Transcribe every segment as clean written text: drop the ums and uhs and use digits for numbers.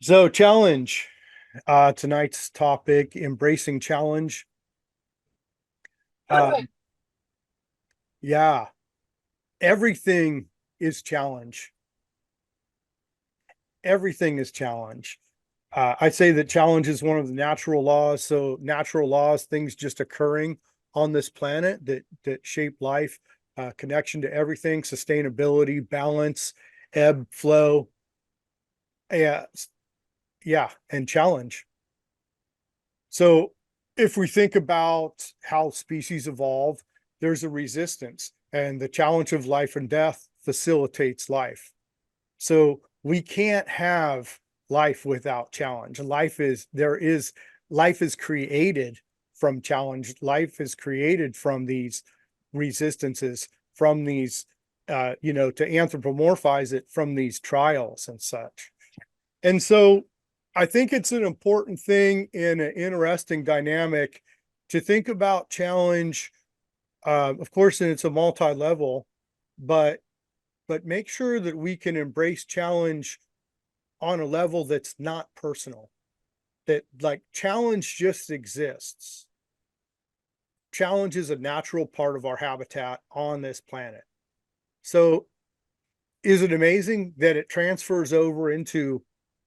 So challenge, tonight's topic, embracing challenge. Um, yeah, everything is challenge. Everything is challenge. I say that challenge is one of the natural laws. So natural laws, things just occurring on this planet that shape life, connection to everything, sustainability, balance, ebb, flow. Yeah, yeah, and challenge. So if we think about how species evolve, there's a resistance, and the challenge of life and death facilitates life. So we can't have life without challenge. Life is created from challenge. Life is created from these resistances, from these, to anthropomorphize it, from these trials and such. And so I think it's an important thing in an interesting dynamic to think about challenge, of course, and it's a multi-level, but make sure that we can embrace challenge on a level that's not personal, that like challenge just exists. Challenge is a natural part of our habitat on this planet. So is it amazing that it transfers over into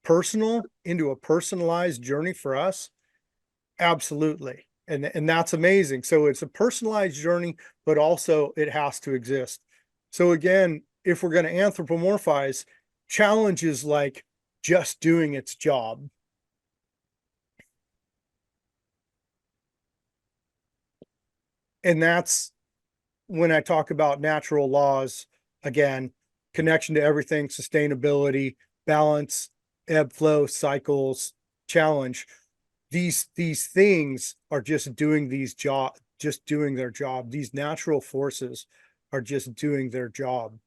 a personalized journey for us? Absolutely. And that's amazing. So it's a personalized journey, but also it has to exist. So again, if we're going to anthropomorphize, challenge is like just doing its job. And that's when I talk about natural laws, again, connection to everything, sustainability, balance, ebb flow, cycles, challenge. These things are just doing their job. These natural forces are just doing their job.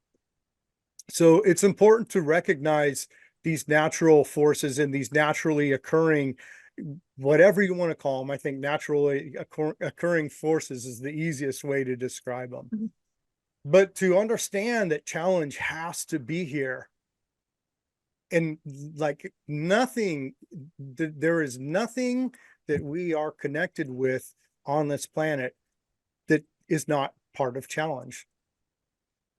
So it's important to recognize these natural forces and these naturally occurring, whatever you want to call them. I think naturally occurring forces is the easiest way to describe them. Mm-hmm. But to understand that challenge has to be here, and like nothing, there is nothing that we are connected with on this planet that is not part of challenge,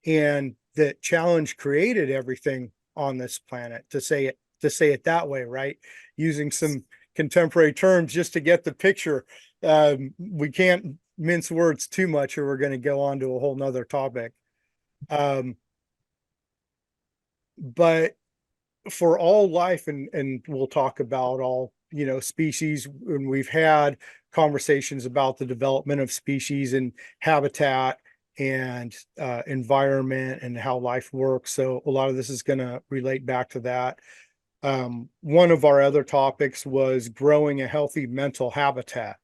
and that challenge created everything on this planet, to say it that way, right? Using some contemporary terms just to get the picture. We can't mince words too much or we're going to go on to a whole nother topic. But for all life, and we'll talk about all, species, and we've had conversations about the development of species and habitat and environment and how life works. So a lot of this is going to relate back to that. One of our other topics was growing a healthy mental habitat.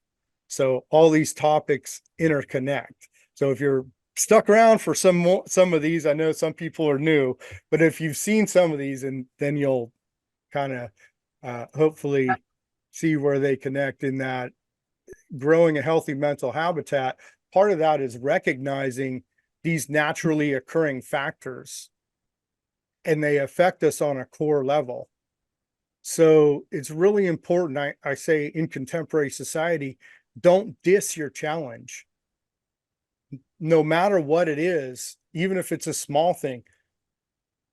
So all these topics interconnect. So if you're stuck around for some of these, I know some people are new, but if you've seen some of these, and then you'll kind of hopefully see where they connect in that growing a healthy mental habitat. Part of that is recognizing these naturally occurring factors, and they affect us on a core level. So it's really important. I say in contemporary society, don't diss your challenge, no matter what it is, even if it's a small thing,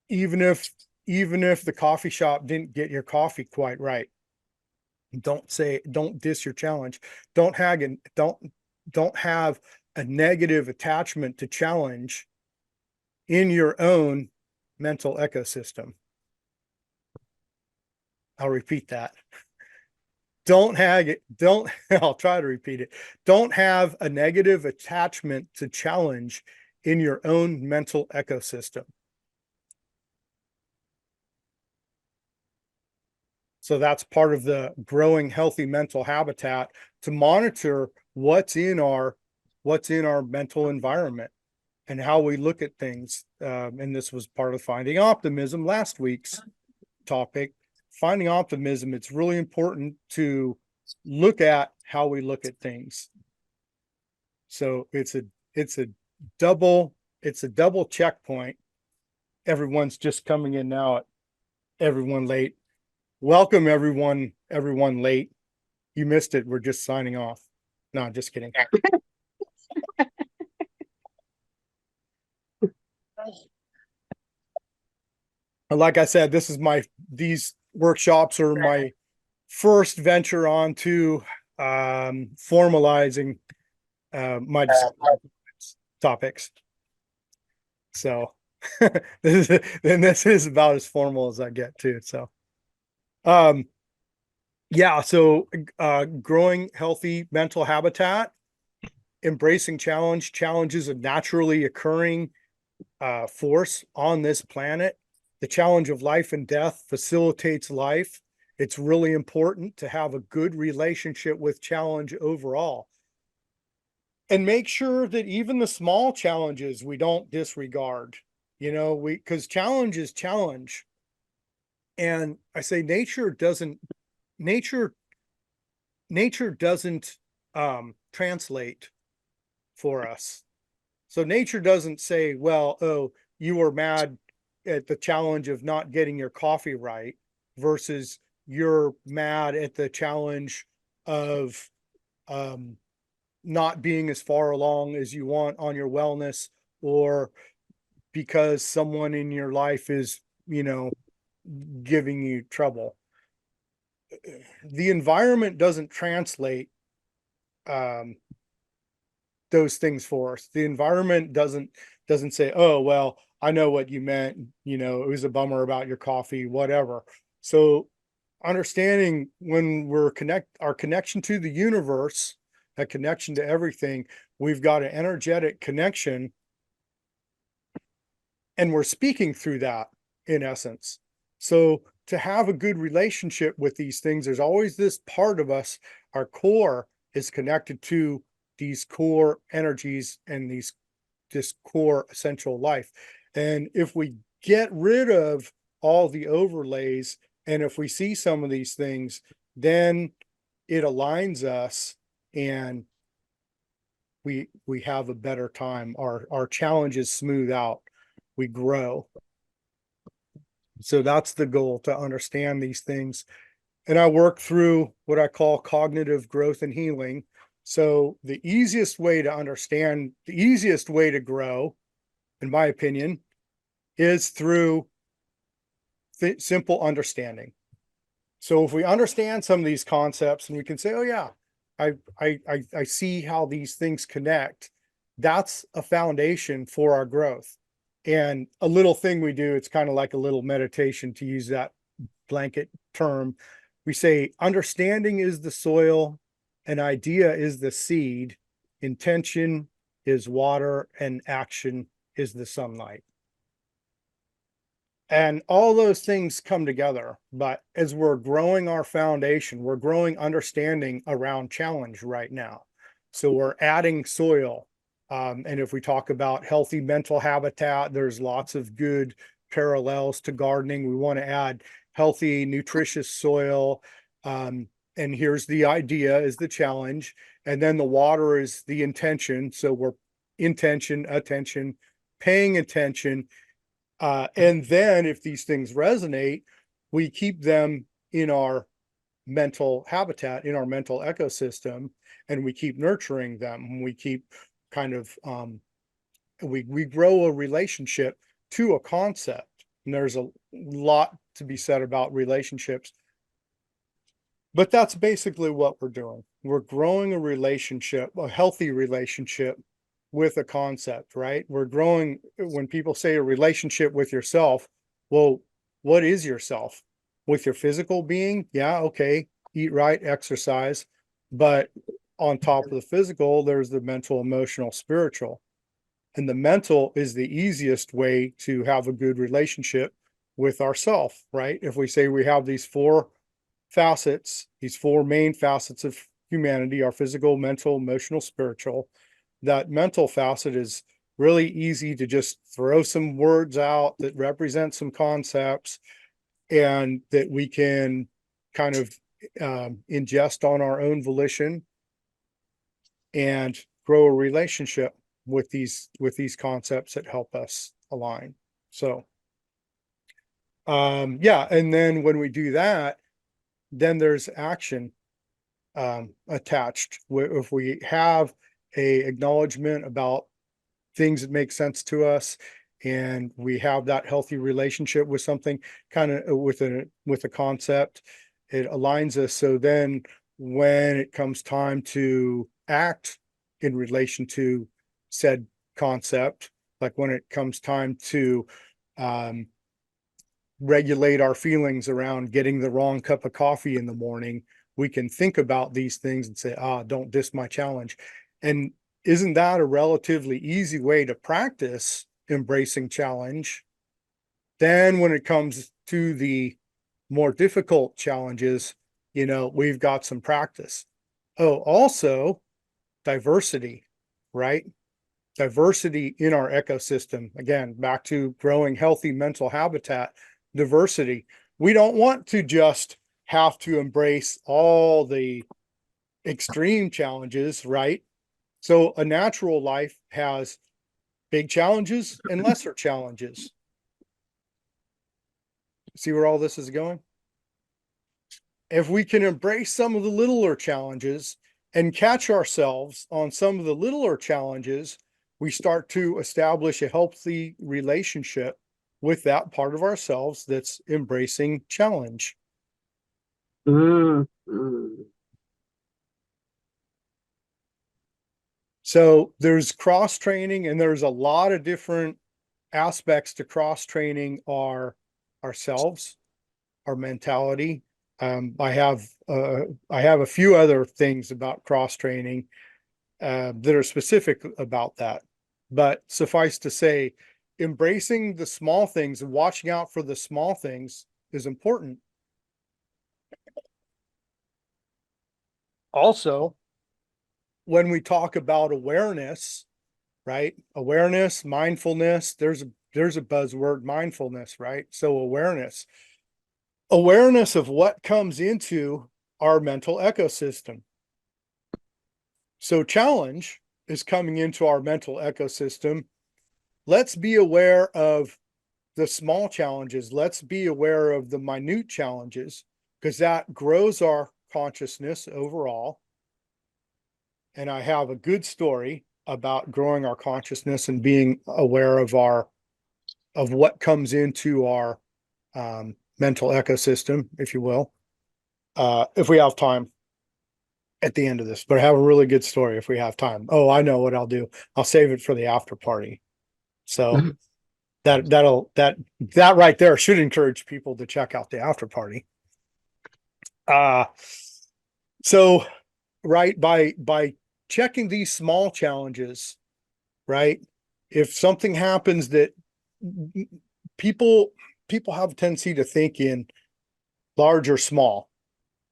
even if the coffee shop didn't get your coffee quite right. Don't diss your challenge. Don't have a negative attachment to challenge in your own mental ecosystem. I'll repeat that. Don't I'll try to repeat it. Don't have a negative attachment to challenge in your own mental ecosystem. So that's part of the growing healthy mental habitat, to monitor what's in our mental environment and how we look at things. And this was part of finding optimism, last week's topic. Finding optimism, it's really important to look at how we look at things. So it's a double checkpoint. Everyone's just coming in now, everyone late. Welcome everyone late. You missed it. We're just signing off. No, just kidding. Like I said, these workshops are my first venture onto formalizing my topics. So this is about as formal as I get too. So um yeah, so growing healthy mental habitat, embracing challenge. Challenge is a naturally occurring force on this planet. The challenge of life and death facilitates life. It's really important to have a good relationship with challenge overall. And make sure that even the small challenges we don't disregard. Because challenge is challenge. And I say nature nature doesn't translate for us. So nature doesn't say, well, oh, you were mad at the challenge of not getting your coffee right versus you're mad at the challenge of um, not being as far along as you want on your wellness, or because someone in your life is, giving you trouble. The environment doesn't translate um, those things for us. The environment doesn't say, "Oh, well, I know what you meant. It was a bummer about your coffee, whatever." So, understanding when our connection to the universe, that connection to everything, we've got an energetic connection, and we're speaking through that in essence. So, to have a good relationship with these things, there's always this part of us, our core is connected to these core energies and this core essential life. And if we get rid of all the overlays, and if we see some of these things, then it aligns us, and we have a better time. Our challenges smooth out. We grow. So that's the goal, to understand these things. And I work through what I call cognitive growth and healing. So the easiest way to understand, the easiest way to grow, in my opinion, is through simple understanding. So if we understand some of these concepts and we can say, oh yeah, I see how these things connect, that's a foundation for our growth. And a little thing we do, it's kind of like a little meditation, to use that blanket term. We say understanding is the soil, an idea is the seed, intention is water, and action is the sunlight. And all those things come together. But as we're growing our foundation, we're growing understanding around challenge right now. So we're adding soil. And if we talk about healthy mental habitat, there's lots of good parallels to gardening. We want to add healthy, nutritious soil. And here's the idea, is the challenge. And then the water is the intention. So we're intention, attention, paying attention, and then if these things resonate, we keep them in our mental habitat, in our mental ecosystem, and we keep nurturing them. We keep kind of we grow a relationship to a concept. And there's a lot to be said about relationships, but that's basically what we're doing. We're growing a relationship, a healthy relationship with a concept, right? We're growing. When people say a relationship with yourself, well, what is yourself? With your physical being? Yeah, okay, eat right, exercise. But on top of the physical, there's the mental, emotional, spiritual. And the mental is the easiest way to have a good relationship with ourself, right? If we say we have these four facets, these four main facets of humanity, our physical, mental, emotional, spiritual. That mental facet is really easy to just throw some words out that represent some concepts, and that we can kind of ingest on our own volition and grow a relationship with these concepts that help us align. So yeah, and then when we do that, then there's action attached. If we have a acknowledgement about things that make sense to us, and we have that healthy relationship with something, kind of with a concept, it aligns us. So then when it comes time to act in relation to said concept, like when it comes time to regulate our feelings around getting the wrong cup of coffee in the morning, we can think about these things and say, don't diss my challenge. And isn't that a relatively easy way to practice embracing challenge? Then when it comes to the more difficult challenges, we've got some practice. Oh, also diversity, right? Diversity in our ecosystem. Again, back to growing healthy mental habitat, diversity. We don't want to just have to embrace all the extreme challenges, right? So a natural life has big challenges and lesser challenges. See where all this is going? If we can embrace some of the littler challenges and catch ourselves on some of the littler challenges, we start to establish a healthy relationship with that part of ourselves that's embracing challenge. Mm-hmm. So there's cross training, and there's a lot of different aspects to cross training ourselves, our mentality. I have a few other things about cross training that are specific about that, but suffice to say, embracing the small things and watching out for the small things is important. Also, when we talk about awareness, right? Awareness, mindfulness, there's a buzzword, mindfulness, right? So awareness of what comes into our mental ecosystem. So challenge is coming into our mental ecosystem. Let's be aware of the small challenges. Let's be aware of the minute challenges, because that grows our consciousness overall. And I have a good story about growing our consciousness and being aware of what comes into our mental ecosystem, if you will, if we have time at the end of this. But I have a really good story if we have time. Oh, I know what I'll do. I'll save it for the after party. So that right there should encourage people to check out the after party. Uh so right, by checking these small challenges, right? If something happens that people people have a tendency to think in large or small,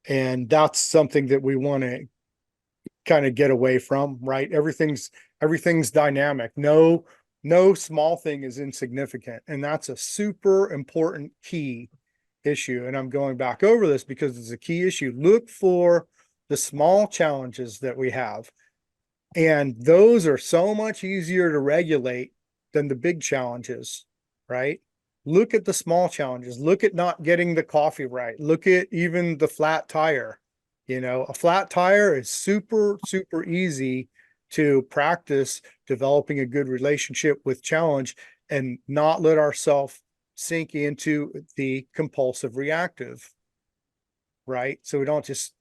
and that's something that we want to kind of get away from, right? Everything's dynamic. No small thing is insignificant, and that's a super important key issue. And I'm going back over this because it's a key issue. Look for the small challenges that we have, and those are so much easier to regulate than the big challenges, right? Look at the small challenges. Look at not getting the coffee right. Look at even the flat tire. A flat tire is super, super easy to practice developing a good relationship with challenge and not let ourselves sink into the compulsive reactive, right? So we don't just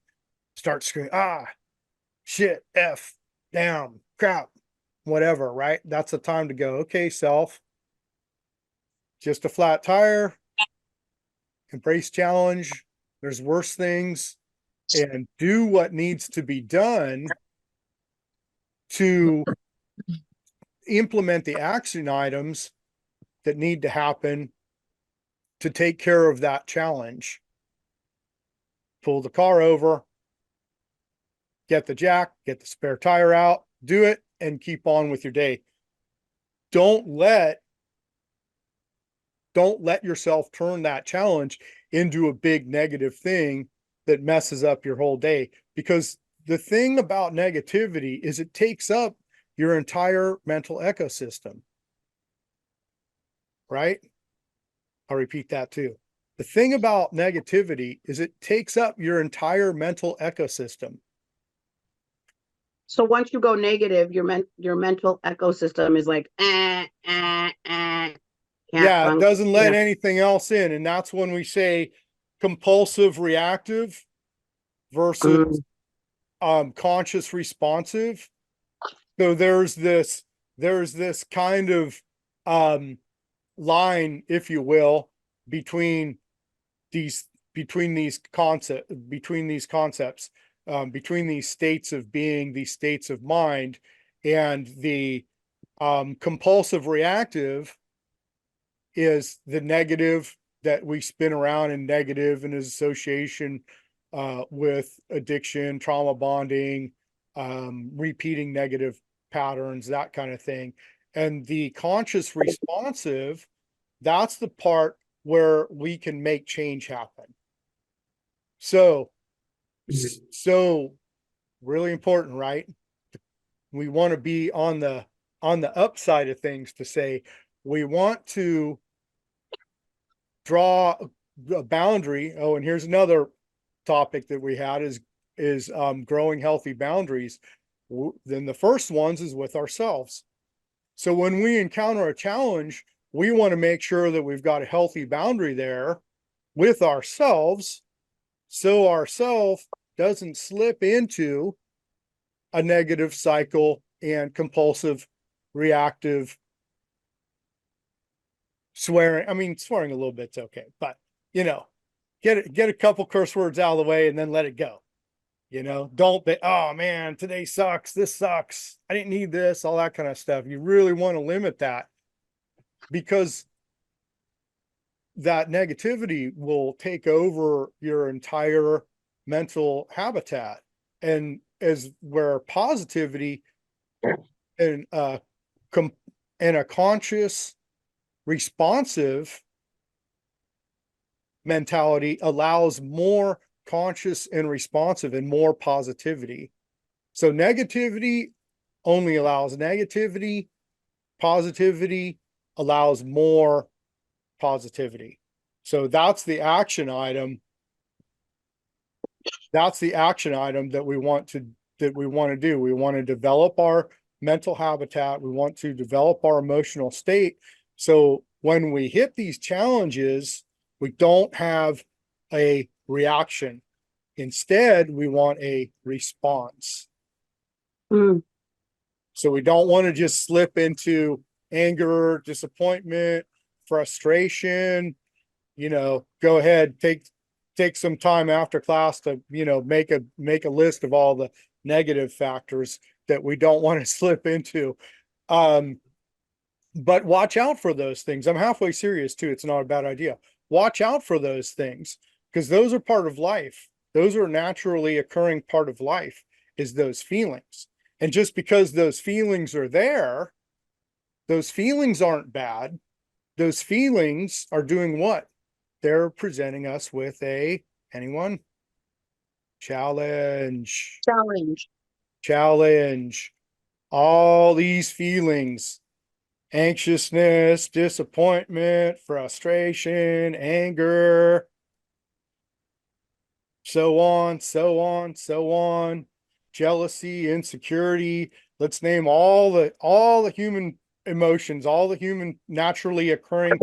start screaming, shit, F, damn, crap, whatever, right? That's the time to go, okay, self, just a flat tire, embrace challenge. There's worse things, and do what needs to be done to implement the action items that need to happen to take care of that challenge. Pull the car over, get the jack, get the spare tire out, do it, and keep on with your day. Don't let yourself turn that challenge into a big negative thing that messes up your whole day. Because the thing about negativity is it takes up your entire mental ecosystem, right? I'll repeat that too. The thing about negativity is it takes up your entire mental ecosystem. So once you go negative, your mental ecosystem is like, can't Yeah, it function. doesn't let anything else in. And that's when we say compulsive reactive versus conscious responsive. So there's this kind of um line, if you will, between these concepts, between these states of being, these states of mind, and the compulsive reactive is the negative that we spin around in negative and is association with addiction, trauma bonding, repeating negative patterns, that kind of thing. And the conscious responsive, that's the part where we can make change happen. So, so really important, right? We want to be on the upside of things, to say we want to draw a boundary. Oh, and here's another topic that we had is growing healthy boundaries. Then the first ones is with ourselves. So when we encounter a challenge, we want to make sure that we've got a healthy boundary there with ourselves, so ourself doesn't slip into a negative cycle and compulsive reactive swearing. I mean, swearing a little bit's okay, but get a couple curse words out of the way and then let it go. Don't be, oh man, today sucks, this sucks, I didn't need this, all that kind of stuff. You really want to limit that, because that negativity will take over your entire mental habitat. And as where positivity and and a conscious responsive mentality allows more conscious and responsive and more positivity. So negativity only allows negativity. Positivity allows more positivity. So that's the action item. That's the action item that we want to do. We want to develop our mental habitat. We want to develop our emotional state. So when we hit these challenges, we don't have a reaction. Instead, we want a response. Mm. So we don't want to just slip into anger, disappointment, frustration. Go ahead, take some time after class to, make a list of all the negative factors that we don't want to slip into. But watch out for those things. I'm halfway serious too. It's not a bad idea. Watch out for those things, because those are part of life. Those are naturally occurring part of life, is those feelings. And just because those feelings are there, those feelings aren't bad. Those feelings are doing what? They're presenting us with anyone? Challenge. Challenge. All these feelings: anxiousness, disappointment, frustration, anger, so on, so on, so on, jealousy, insecurity. Let's name all the human emotions, all the human naturally occurring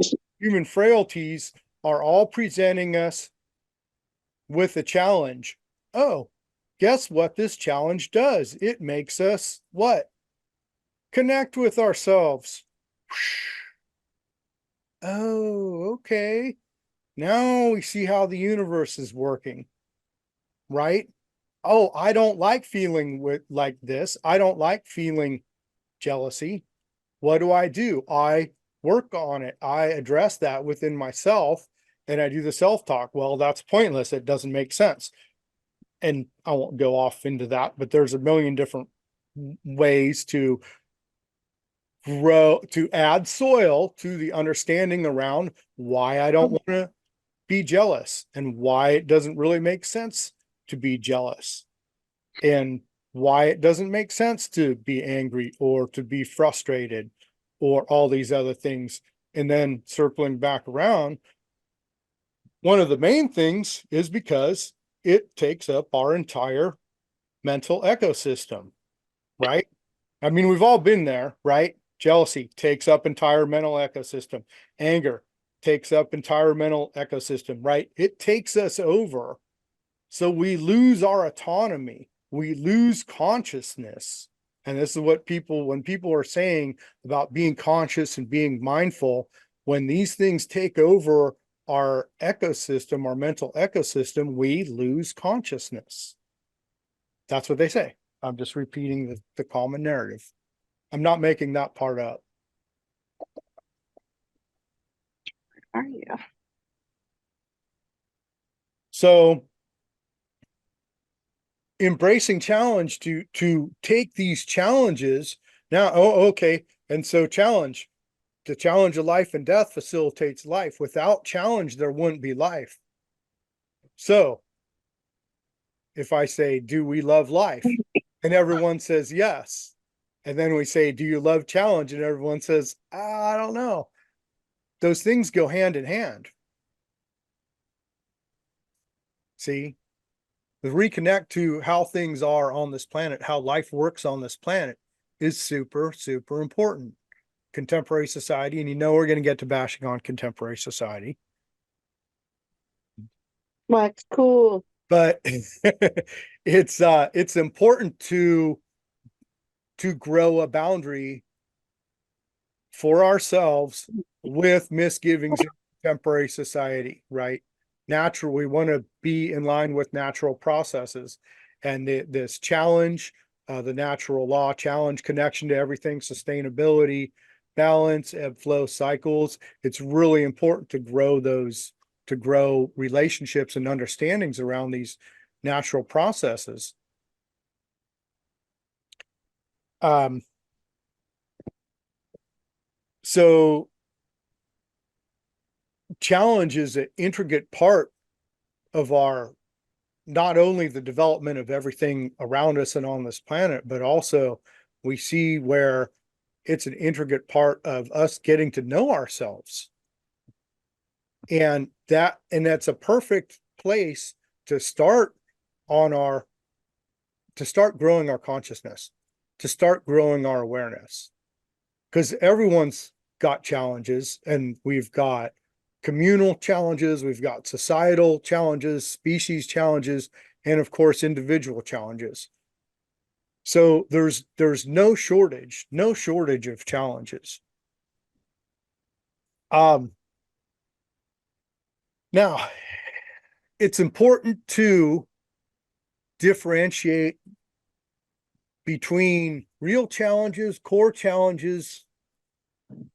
human frailties are all presenting us with a challenge. Oh, guess what this challenge does? It makes us what? Connect with ourselves. Oh, okay. Now we see how the universe is working, right? Oh, I don't like feeling like this. I don't like feeling jealousy. What do? I work on it. I address that within myself, and I do the self-talk. Well, that's pointless. It doesn't make sense. And I won't go off into that, but there's a million different ways to grow, to add soil to the understanding around why I don't want to be jealous, and why it doesn't really make sense to be jealous, and why it doesn't make sense to be angry or to be frustrated or all these other things. And then circling back around, One of the main things is because it takes up our entire mental ecosystem, right? I mean, we've all been there, right? Jealousy takes up entire mental ecosystem. Anger takes up entire mental ecosystem, right? It takes us over. So we lose our autonomy. We lose consciousness. And this is what when people are saying about being conscious and being mindful, when these things take over our ecosystem, our mental ecosystem, we lose consciousness. That's what they say. I'm just repeating the common narrative. I'm not making that part up. Are you? So embracing challenge to take these challenges now. Oh, okay. And so the challenge of life and death facilitates life. Without challenge, there wouldn't be life. So if I say, do we love life? And everyone says yes. And then we say, do you love challenge? And everyone says, I don't know. Those things go hand in hand. See, the reconnect to how things are on this planet, how life works on this planet is super, super important. Contemporary society, and we're going to get to bashing on contemporary society. What's cool? But it's important to grow a boundary for ourselves with misgivings in contemporary society, right? Natural, we want to be in line with natural processes, and this challenge, the natural law challenge, connection to everything, sustainability, balance, ebb flow cycles. It's really important to grow relationships and understandings around these natural processes. So challenge is an intricate part of our, not only the development of everything around us and on this planet, but also we see where it's an intricate part of us getting to know ourselves. And that's a perfect place to start to start growing our consciousness, to start growing our awareness. Because everyone's got challenges, and we've got communal challenges, we've got societal challenges, species challenges, and of course, individual challenges. So there's no shortage of challenges. Now it's important to differentiate between real challenges, core challenges,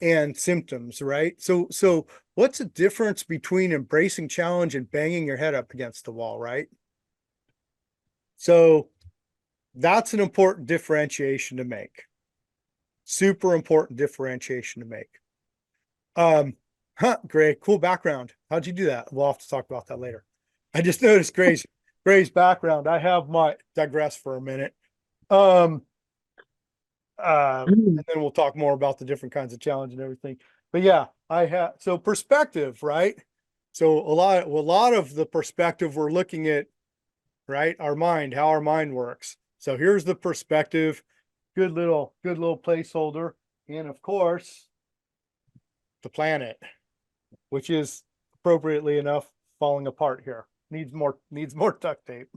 and symptoms, right? So what's the difference between embracing challenge and banging your head up against the wall, right? So that's an important differentiation to make. Super important differentiation to make. Great, cool background. How'd you do that? We'll have to talk about that later. I just noticed Gray's background. I have my digress for a minute. And then we'll talk more about the different kinds of challenge and everything. But yeah, I have, so perspective, right? So a lot of the perspective we're looking at, right? Our mind, how our mind works. So here's the perspective, good little placeholder. And of course, the planet, which is appropriately enough falling apart here. Needs more duct tape.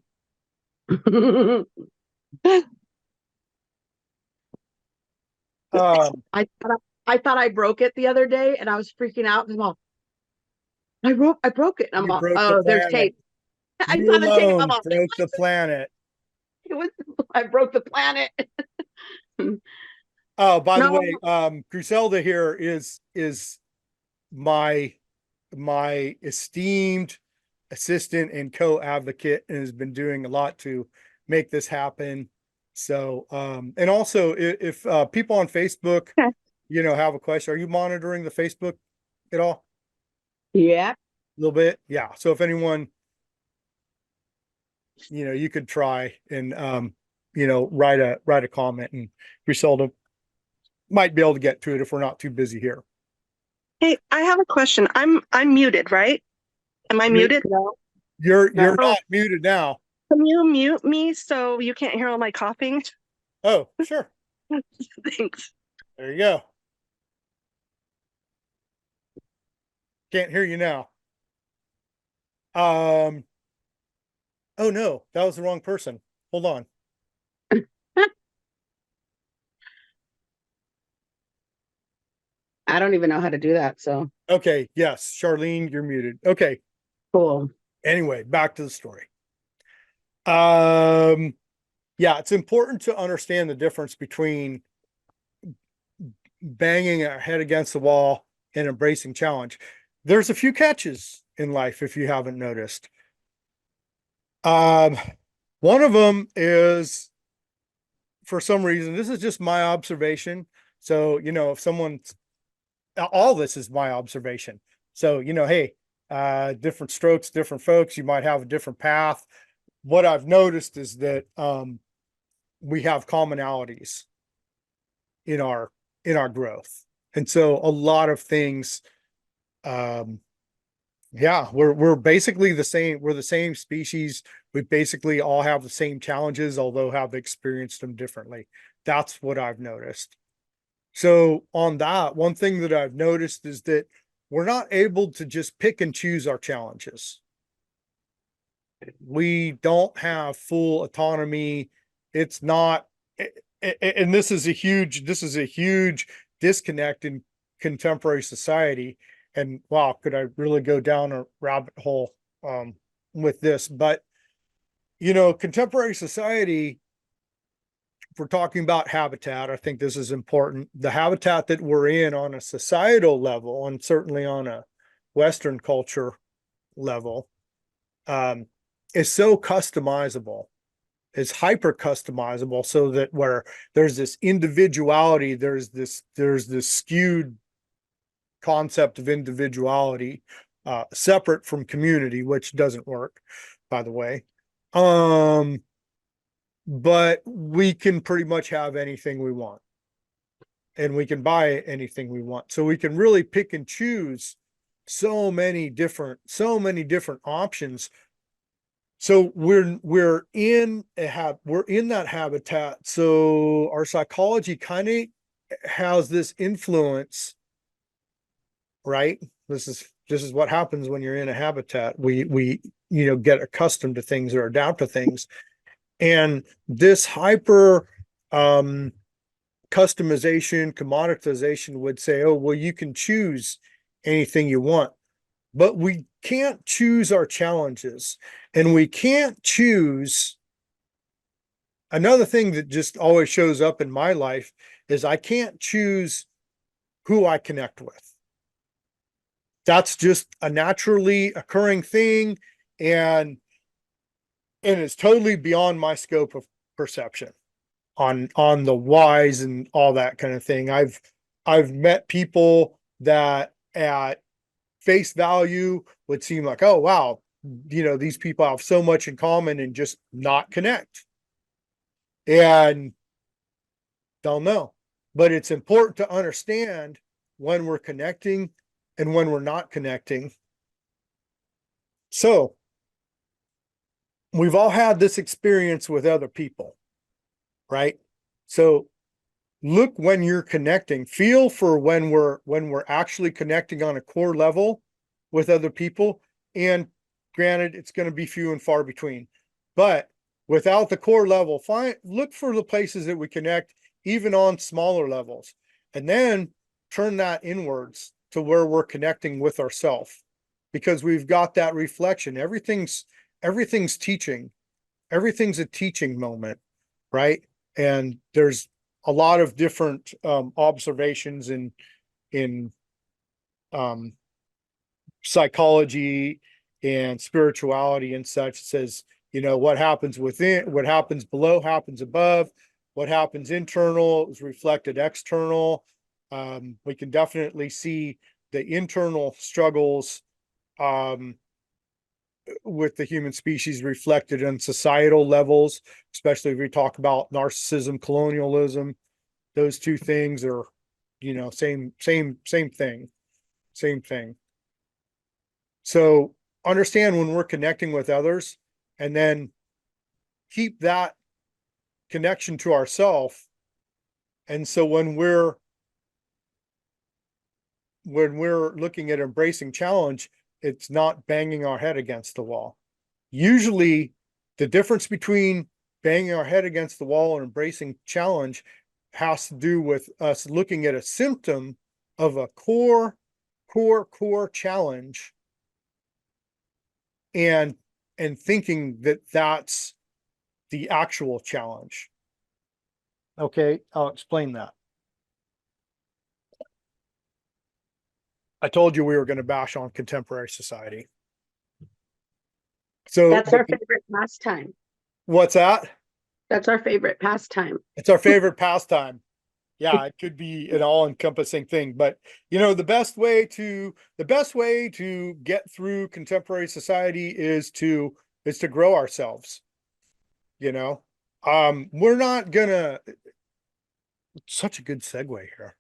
I thought I broke it the other day, and I was freaking out because I broke it. And I'm You all, broke the oh, there's planet. tape. I You saw the tape. I'm alone all, broke the planet. it was, I broke the planet. Oh, by the No, way, Griselda here is my esteemed assistant and co-advocate, and has been doing a lot to make this happen. So, and also if people on Facebook, Okay. have a question, are you monitoring the Facebook at all? yeah. A little bit? Yeah. So if anyone, you could try and, write a comment, and Griselda might be able to get to it if we're not too busy here. Hey, I have a question. I'm muted, right? Am I muted? No, You're no. not muted now. Can you mute me so you can't hear all my coughing? Oh, sure. Thanks. There you go. Can't hear you now. Oh no, that was the wrong person. Hold on. I don't even know how to do that. So Okay, yes, Charlene, you're muted. Okay. cool. Anyway, back to the story. Um, yeah, it's important to understand the difference between banging our head against the wall and embracing challenge. There's a few catches in life if you haven't noticed. One of them is, for some reason, this is just my observation. So, if someone's, all this is my observation. So, hey, different strokes, different folks, you might have a different path. What I've noticed is that we have commonalities in our growth. And so a lot of things, yeah, we're basically the same. We're the same species. We basically all have the same challenges, although have experienced them differently. That's what I've noticed. So on that, one thing that I've noticed is that we're not able to just pick and choose our challenges. We don't have full autonomy. It's not, and this is a huge disconnect in contemporary society. And wow, could I really go down a rabbit hole with this? But contemporary society, if we're talking about habitat, I think this is important. The habitat that we're in on a societal level, and certainly on a Western culture level, is so customizable. It's hyper customizable, so that where there's this individuality, there's this skewed concept of individuality, separate from community, which doesn't work, by the way. But we can pretty much have anything we want, and we can buy anything we want. So we can really pick and choose so many different options. So we're in that habitat. So our psychology kind of has this influence, right? This is what happens when you're in a habitat. We get accustomed to things or adapt to things. And this hyper customization, commoditization would say, oh, well, you can choose anything you want, but we can't choose our challenges, and we can't choose. Another thing that just always shows up in my life is I can't choose who I connect with. That's just a naturally occurring thing, and it's totally beyond my scope of perception on the whys and all that kind of thing. I've met people that at face value would seem like, oh wow, these people have so much in common, and just not connect. And don't know. But it's important to understand when we're connecting and when we're not connecting. So we've all had this experience with other people, right? So look when you're connecting, feel for when we're actually connecting on a core level with other people. And granted, it's going to be few and far between, but without the core level, look for the places that we connect, even on smaller levels, and then turn that inwards to where we're connecting with ourselves, because we've got that reflection. Everything's teaching. Everything's a teaching moment, right? And there's a lot of different observations in psychology and spirituality and such. It says, what happens within, what happens below happens above. What happens internal is reflected external. We can definitely see the internal struggles with the human species reflected on societal levels, especially if we talk about narcissism, colonialism. Those two things are, same thing. So understand when we're connecting with others, and then keep that connection to ourself. And so when we're looking at embracing challenge, it's not banging our head against the wall. Usually the difference between banging our head against the wall and embracing challenge has to do with us looking at a symptom of a core challenge and thinking that that's the actual challenge. Okay, I'll explain that. I told you we were going to bash on contemporary society. So That's our favorite pastime. what's that? That's our favorite pastime. It's our favorite pastime. Yeah, it could be an all-encompassing thing, but you know, the best way to get through contemporary society is to grow ourselves. You know, we're not gonna, such a good segue here.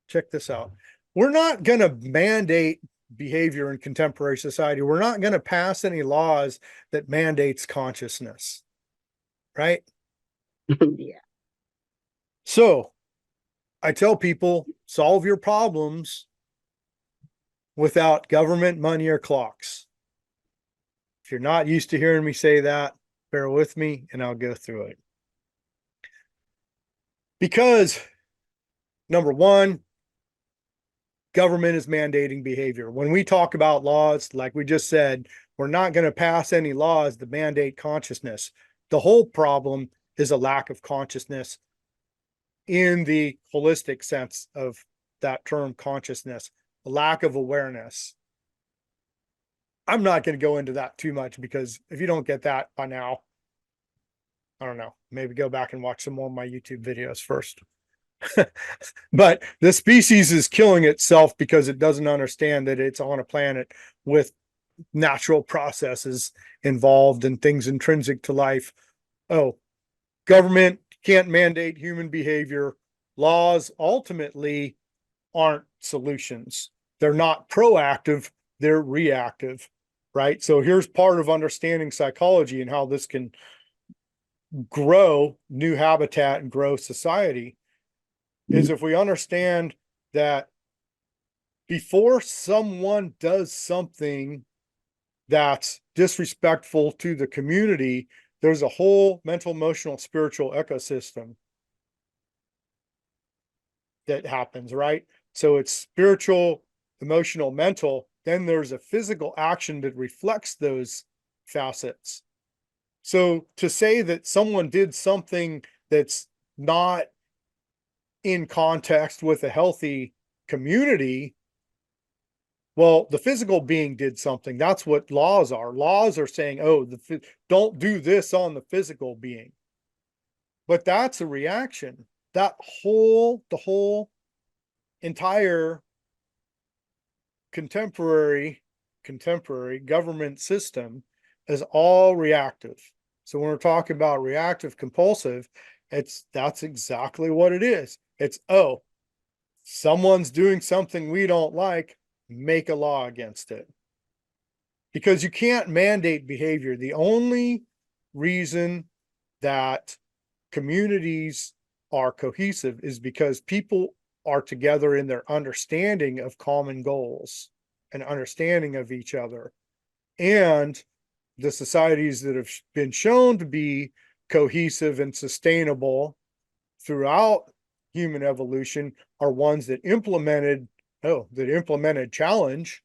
Check this out. We're not gonna mandate behavior in contemporary society. We're not gonna pass any laws that mandates consciousness, right? Yeah. So I tell people, solve your problems without government, money, or clocks. If you're not used to hearing me say that, bear with me and I'll go through it. Because number one, government is mandating behavior. When we talk about laws, like we just said, we're not going to pass any laws that mandate consciousness. The whole problem is a lack of consciousness in the holistic sense of that term, consciousness, a lack of awareness. I'm not going to go into that too much because if you don't get that by now, I don't know, maybe go back and watch some more of my YouTube videos first. But the species is killing itself because it doesn't understand that it's on a planet with natural processes involved and things intrinsic to life. Oh, government can't mandate human behavior. Laws ultimately aren't solutions. They're not proactive, they're reactive, right? So here's part of understanding psychology and how this can grow new habitat and grow society is if we understand that before someone does something that's disrespectful to the community, there's a whole mental, emotional, spiritual ecosystem that happens, right? So it's spiritual, emotional, mental. Then there's a physical action that reflects those facets. So to say that someone did something that's not in context with a healthy community, well, the physical being did something. That's what laws are. Laws are saying, oh, don't do this on the physical being. But that's a reaction. The whole entire contemporary government system is all reactive. So when we're talking about reactive compulsive, that's exactly what it is. It's, oh, someone's doing something we don't like, make a law against it. Because you can't mandate behavior. The only reason that communities are cohesive is because people are together in their understanding of common goals and understanding of each other. And the societies that have been shown to be cohesive and sustainable throughout human evolution are ones that implemented challenge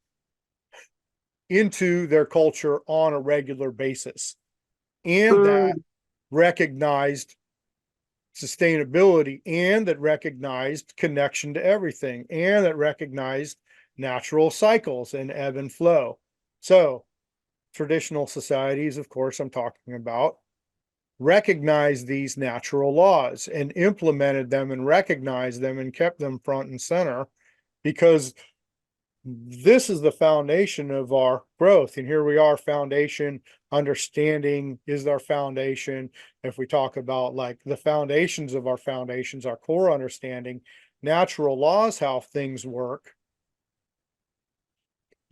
into their culture on a regular basis and that recognized sustainability and that recognized connection to everything and that recognized natural cycles and ebb and flow. So traditional societies, of course, I'm talking about, recognized these natural laws and implemented them and recognized them and kept them front and center because this is the foundation of our growth. And here we are, foundation, understanding is our foundation. If we talk about like the foundations of our foundations, our core understanding, natural laws, how things work.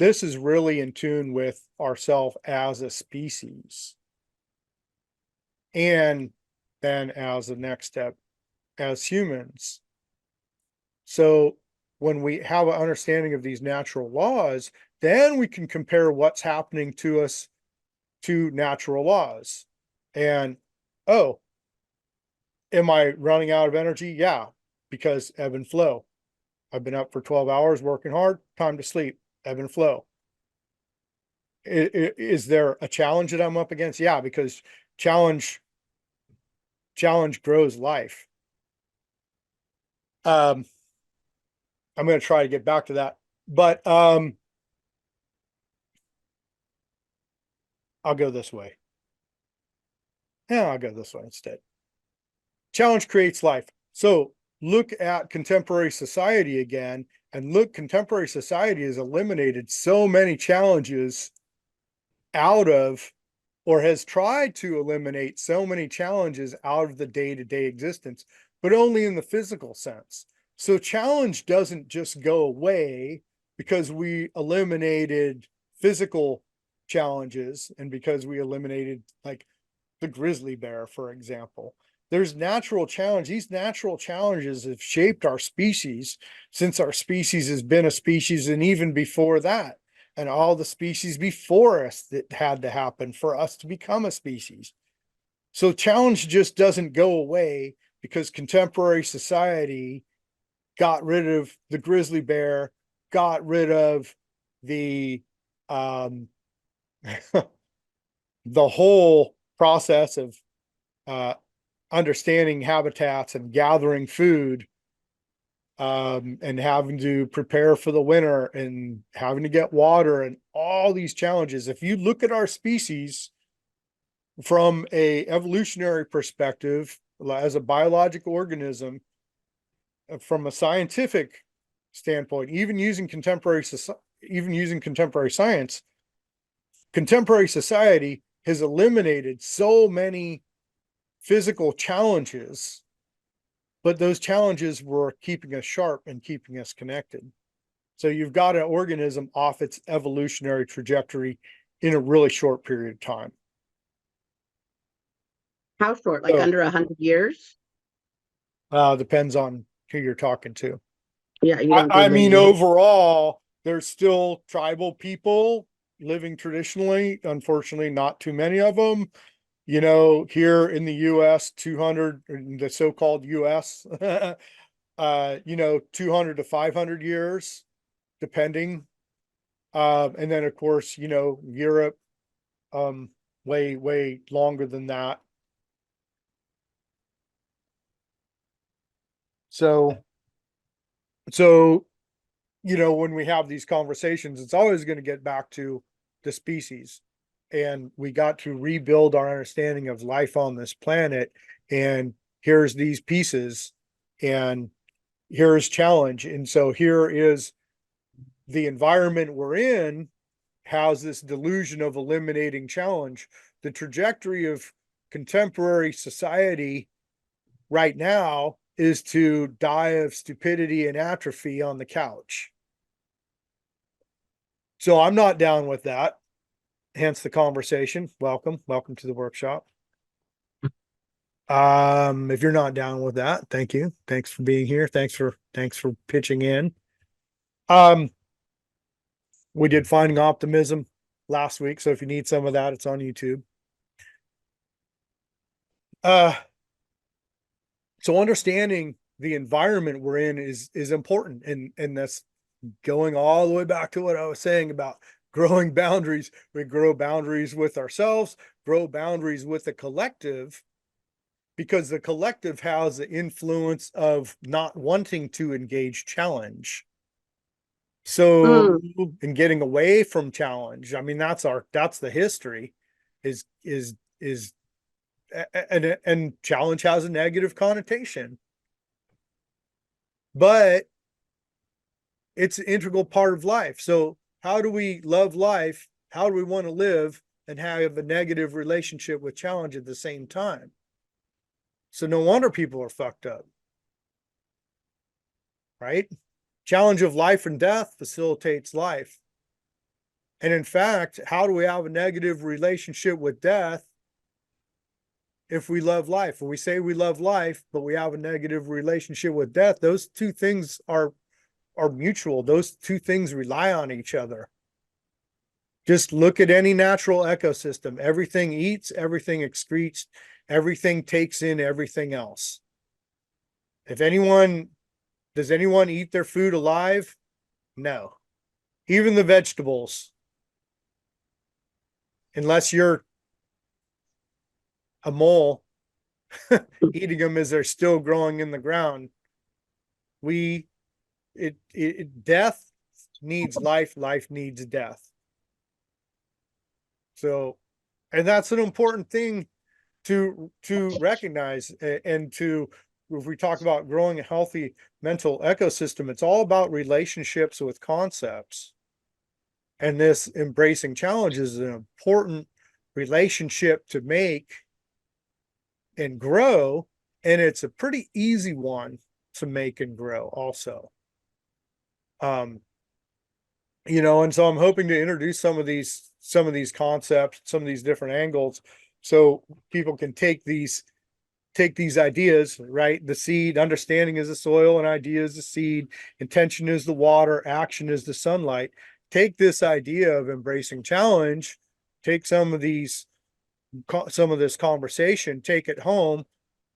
this is really in tune with ourselves as a species. And then as the next step, as humans. So when we have an understanding of these natural laws, then we can compare what's happening to us to natural laws. And, oh, am I running out of energy? Yeah, because ebb and flow. I've been up for 12 hours working hard, time to sleep, ebb and flow. Is there a challenge that I'm up against? Yeah, because challenge grows life. I'm going to try to get back to that, but I'll go this way. Yeah, I'll go this way instead. Challenge creates life. So look at contemporary society again, and look, contemporary society has eliminated so many challenges out of, or has tried to eliminate so many challenges out of the day-to-day existence, but only in the physical sense. So challenge doesn't just go away because we eliminated physical challenges and because we eliminated like the grizzly bear, for example. There's natural challenge. These natural challenges have shaped our species since our species has been a species, and even before that, and all the species before us that had to happen for us to become a species. So challenge just doesn't go away because contemporary society got rid of the grizzly bear, got rid of the the whole process of understanding habitats and gathering food, and having to prepare for the winter and having to get water and all these challenges. If you look at our species from a evolutionary perspective, as a biological organism, from a scientific standpoint, even using contemporary science, contemporary society has eliminated so many physical challenges, but those challenges were keeping us sharp and keeping us connected. So you've got an organism off its evolutionary trajectory in a really short period of time. How short? Like So, under 100 years? depends on who you're talking to. Yeah, you I, don't I do mean, lineage. overall, there's still tribal people living traditionally. Unfortunately, not too many of them. You know, here in the US, 200, in the so-called US, 200 to 500 years, depending. And then of course, Europe, way, way longer than that. So, so, when we have these conversations, it's always going to get back to the species. And we got to rebuild our understanding of life on this planet. And here's these pieces, and here's challenge. And so here is the environment we're in has this delusion of eliminating challenge. The trajectory of contemporary society right now is to die of stupidity and atrophy on the couch. So I'm not down with that. Hence the conversation. Welcome to the workshop. If you're not down with that, thank you. Thanks for being here. Thanks for pitching in. We did Finding Optimism last week, so if you need some of that, it's on YouTube. So understanding the environment we're in is important, and that's going all the way back to what I was saying about growing boundaries. We grow boundaries with ourselves, grow boundaries with the collective, because the collective has the influence of not wanting to engage challenge. So in getting away from challenge, I mean, that's the history is and challenge has a negative connotation, but it's an integral part of life. So how do we love life? How do we want to live and have a negative relationship with challenge at the same time? So no wonder people are fucked up, right? Challenge of life and death facilitates life. And in fact, how do we have a negative relationship with death if we love life? If we say we love life, but we have a negative relationship with death, those two things are mutual. Those two things rely on each other. Just look at any natural ecosystem. Everything eats, everything excretes, everything takes in everything else. Does anyone eat their food alive? No. Even the vegetables. Unless you're a mole eating them as they're still growing in the ground. Death needs life, life needs death. So, and that's an important thing to recognize, and to, if we talk about growing a healthy mental ecosystem, it's all about relationships with concepts. And this embracing challenge is an important relationship to make and grow. And it's a pretty easy one to make and grow also. And so I'm hoping to introduce some of these concepts, some of these different angles, so people can take these ideas, right? The seed, understanding is the soil, and idea is the seed, intention is the water, action is the sunlight. Take this idea of embracing challenge, take some of this conversation, take it home,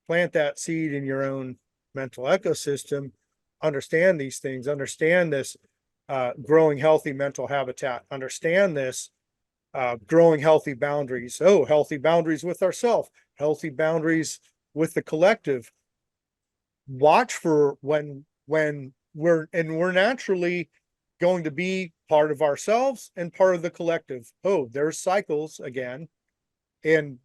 plant that seed in your own mental ecosystem, understand these things, understand this growing healthy mental habitat, understand this growing healthy boundaries. Oh, healthy boundaries with ourselves, healthy boundaries with the collective. Watch for when we're naturally going to be part of ourselves and part of the collective. Oh, there's cycles again. And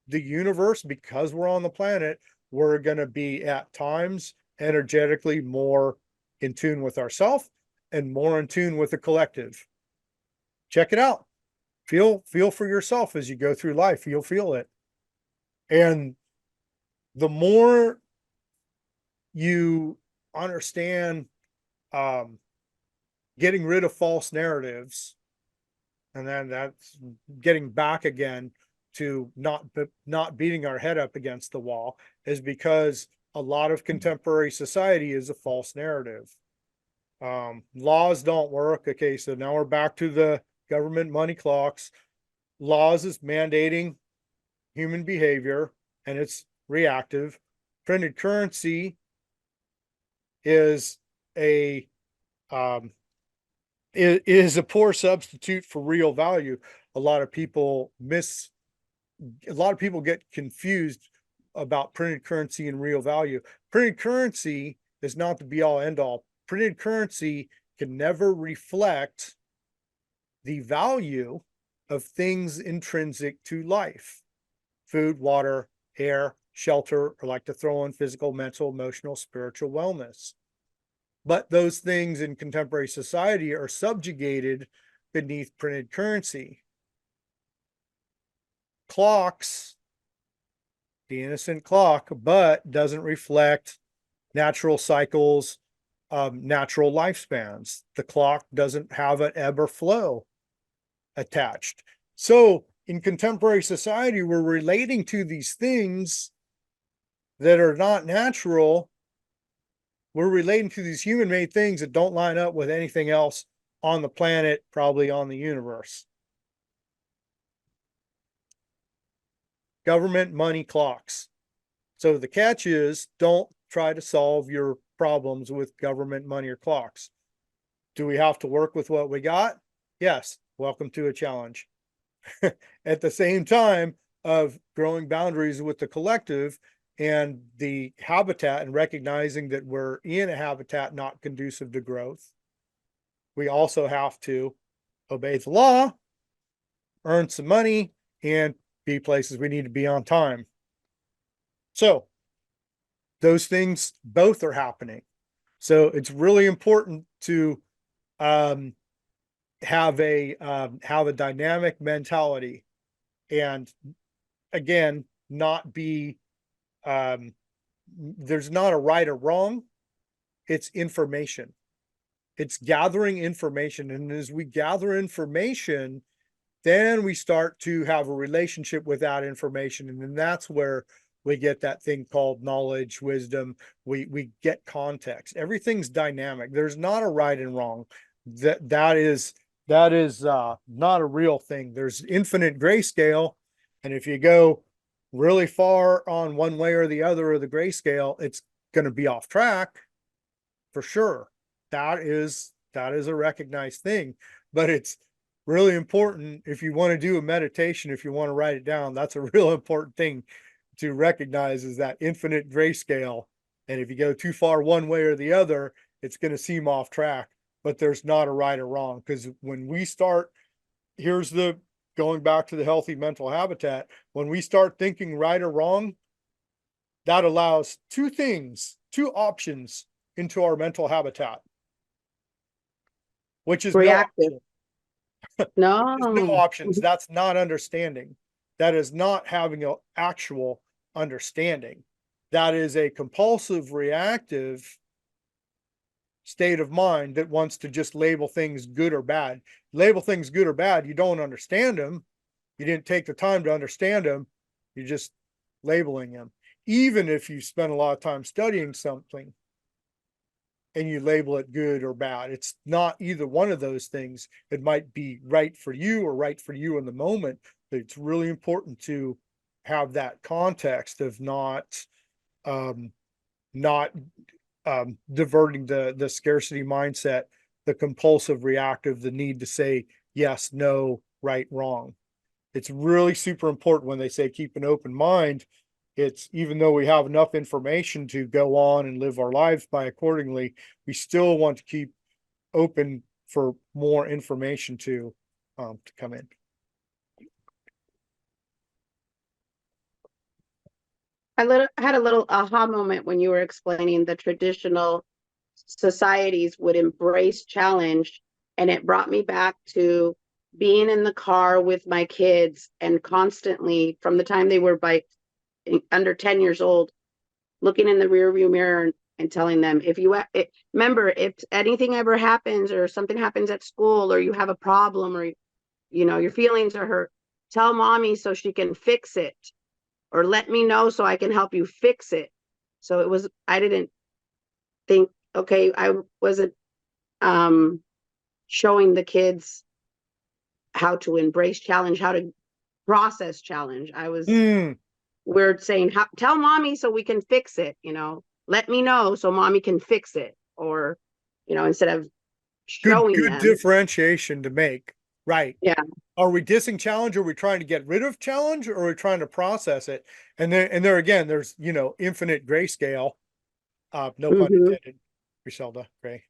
the universe, because we're on the planet, we're going to be at times energetically more in tune with ourselves and more in tune with the collective. Check it out. Feel for yourself as you go through life. You'll feel it. And the more you understand getting rid of false narratives, and then that's getting back again to not beating our head up against the wall, is because a lot of contemporary society is a false narrative. Laws don't work. Okay, so now we're back to the government money clocks. Laws is mandating human behavior, and it's reactive. Printed currency is a poor substitute for real value. A lot of people get confused about printed currency and real value. Printed currency is not the be all end all. Printed currency can never reflect the value of things intrinsic to life: food, water, air, shelter, or like to throw in physical, mental, emotional, spiritual wellness. But those things in contemporary society are subjugated beneath printed currency. Clocks, the innocent clock, but doesn't reflect natural cycles, natural lifespans. The clock doesn't have an ebb or flow attached. So in contemporary society, we're relating to these things that are not natural. We're relating to these human-made things that don't line up with anything else on the planet, probably on the universe. Government money clocks. So the catch is, don't try to solve your problems with government money or clocks. Do we have to work with what we got? Yes. Welcome to a challenge. At the same time of growing boundaries with the collective and the habitat, and recognizing that we're in a habitat not conducive to growth, we also have to obey the law, earn some money, and be places we need to be on time. So those things both are happening. So it's really important to have a dynamic mentality, and again, not be there's not a right or wrong. It's information. It's gathering information. And as we gather information, then we start to have a relationship with that information. And then that's where we get that thing called knowledge, wisdom. We get context. Everything's dynamic. There's not a right and wrong. That is not a real thing. There's infinite grayscale. And if you go really far on one way or the other of the grayscale, it's going to be off track for sure. That is a recognized thing, but it's really important if you want to do a meditation, if you want to write it down, that's a real important thing to recognize, is that infinite grayscale. And if you go too far one way or the other, it's going to seem off track, but there's not a right or wrong. Because when we start, here's the going back to the healthy mental habitat, when we start thinking right or wrong, that allows two options into our mental habitat, which is Reactive. no No. options. That's not understanding. That is not having an actual understanding. That is a compulsive reactive state of mind that wants to just label things good or bad. Label things good or bad, you don't understand them. You didn't take the time to understand them. You're just labeling them. Even if you spend a lot of time studying something and you label it good or bad, it's not either one of those things. It might be right for you or right for you in the moment, but it's really important to have that context of not diverting the scarcity mindset, the compulsive reactive, the need to say yes, no, right, wrong. It's really super important when they say keep an open mind. It's, even though we have enough information to go on and live our lives by accordingly, we still want to keep open for more information to come in. I had a little aha moment when you were explaining the traditional societies would embrace challenge, and it brought me back to being in the car with my kids and constantly, from the time they were under 10 years old, looking in the rearview mirror and telling them, remember, if anything ever happens or something happens at school or you have a problem or your feelings are hurt, tell mommy so she can fix it, or let me know so I can help you fix it. So I didn't think, okay, I wasn't showing the kids how to embrace challenge, how to process challenge. We're saying, tell mommy so we can fix it, let me know so mommy can fix it. Or, instead of showing good them. differentiation to make. Right. Yeah. Are we dissing challenge? Or are we trying to get rid of challenge, or are we trying to process it? And there again, there's, infinite grayscale. No pun intended, Griselda Gray.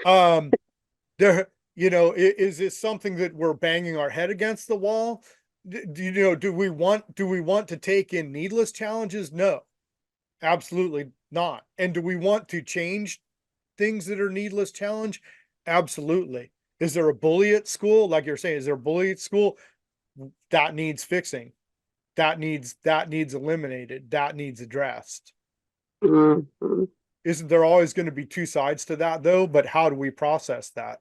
There, is this something that we're banging our head against the wall? Do we want to take in needless challenges? No, absolutely not. And do we want to change things that are needless challenge? Absolutely. Is there a bully at school? Like you're saying, is there a bully at school? That needs fixing. That needs eliminated. That needs addressed. Mm-hmm. Isn't there always going to be two sides to that though? But how do we process that?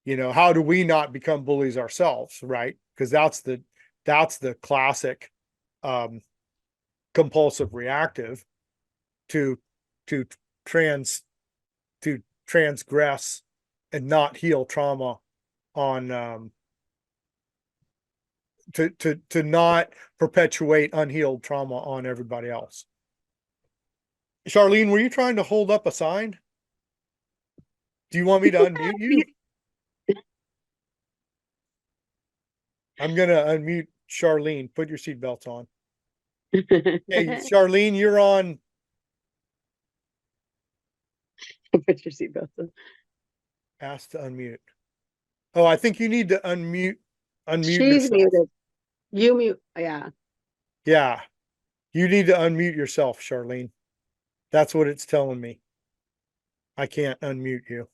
How do we not become bullies ourselves? Right. Because that's the classic compulsive reactive to transgress and not heal trauma on to not perpetuate unhealed trauma on everybody else. Charlene, were you trying to hold up a sign? Do you want me to unmute you? I'm going to unmute Charlene. Put your seatbelts on. Hey, Charlene, you're on. Put your seatbelts on. Ask to unmute. Oh, I think you need to unmute She's yourself. muted. You mute. Yeah. Yeah. You need to unmute yourself, Charlene. That's what it's telling me. I can't unmute you.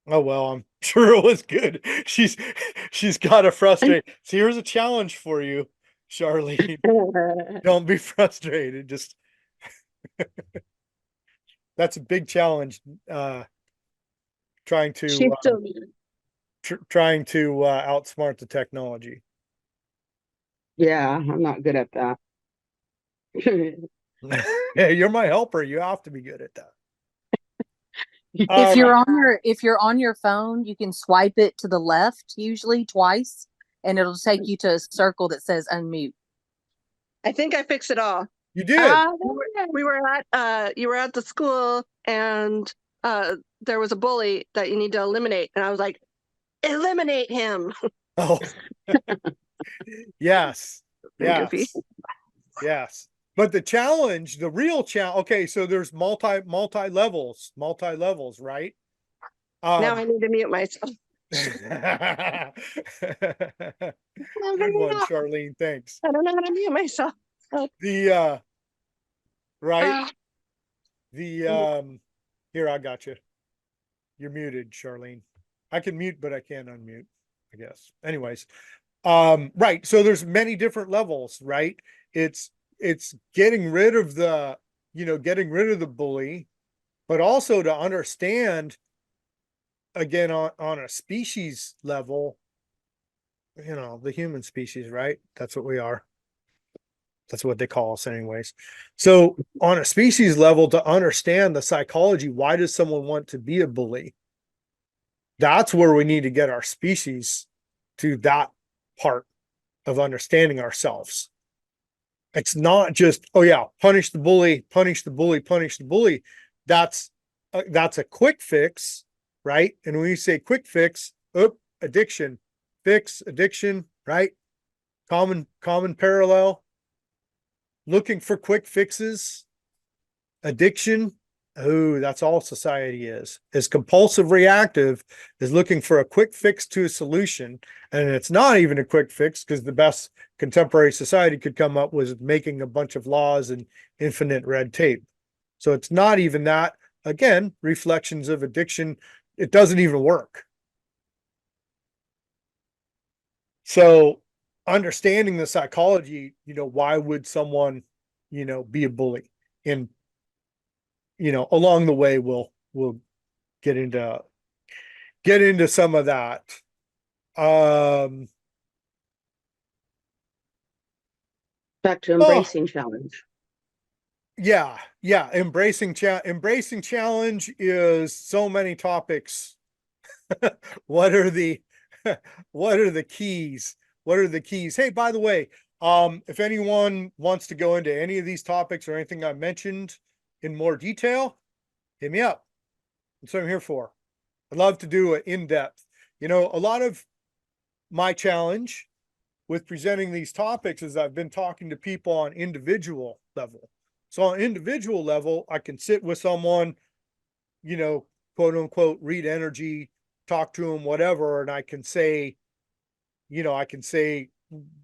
Oh, well, I'm sure it was good. She's got to frustrate. So here's a challenge for you, Charlene. Don't be frustrated. Just that's a big challenge. Trying to She's still trying to outsmart the technology. yeah, I'm not good at that. Yeah, you're my helper. You have to be good at that. If you're on your phone, you can swipe it to the left usually twice, and it'll take you to a circle that says unmute. I think I fixed it all. You did. We were at you were at the school, and there was a bully that you need to eliminate, and I was like, eliminate him. Oh, yes, Goofy. yes, yes. But the challenge, the real challenge. Okay, so there's multi levels, right? Now I need to mute myself. Good one, Charlene. Thanks. I don't know how to mute myself. The right. Uh, The here, I got you. You're muted, Charlene. I can mute, but I can't unmute, I guess. Anyways, right. So there's many different levels, right? It's getting rid of the, getting rid of the bully, but also to understand again on a species level, the human species, right? That's what we are. That's what they call us anyways. So on a species level, to understand the psychology, why does someone want to be a bully? That's where we need to get our species to that part of understanding ourselves. It's not just, oh yeah, punish the bully, punish the bully, punish the bully. That's a quick fix, right? And when you say quick fix, addiction, fix addiction, right? Common parallel. Looking for quick fixes, addiction. Oh, that's all society is compulsive reactive, is looking for a quick fix to a solution. And it's not even a quick fix, because the best contemporary society could come up with making a bunch of laws and infinite red tape. So it's not even that. Again, reflections of addiction. It doesn't even work. So understanding the psychology, why would someone, be a bully? And, along the way, we'll get into some of that. Back to embracing challenge. Yeah. Embracing challenge is so many topics. What are the keys? What are the keys? Hey, by the way, if anyone wants to go into any of these topics or anything I mentioned in more detail, hit me up. That's what I'm here for. I'd love to do it in depth. A lot of my challenge with presenting these topics is I've been talking to people on individual level. So on individual level, I can sit with someone, quote unquote, read energy, talk to them, whatever, and I can say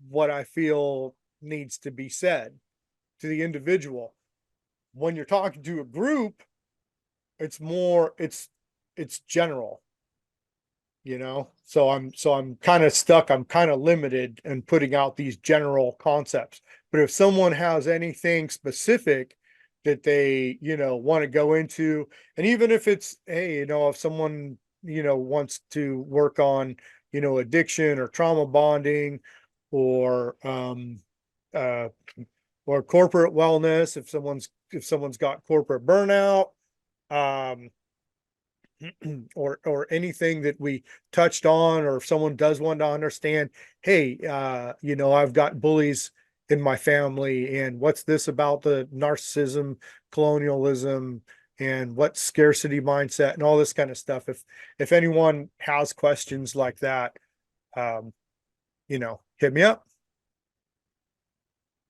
what I feel needs to be said to the individual. When you're talking to a group, it's general, so I'm kind of stuck. I'm kind of limited in putting out these general concepts. But if someone has anything specific that they, want to go into, and even if it's, hey, if someone, wants to work on, addiction or trauma bonding or corporate wellness, if someone's got corporate burnout, or anything that we touched on, or if someone does want to understand, hey, I've got bullies in my family, and what's this about the narcissism, colonialism, and what scarcity mindset and all this kind of stuff. If anyone has questions like that, hit me up.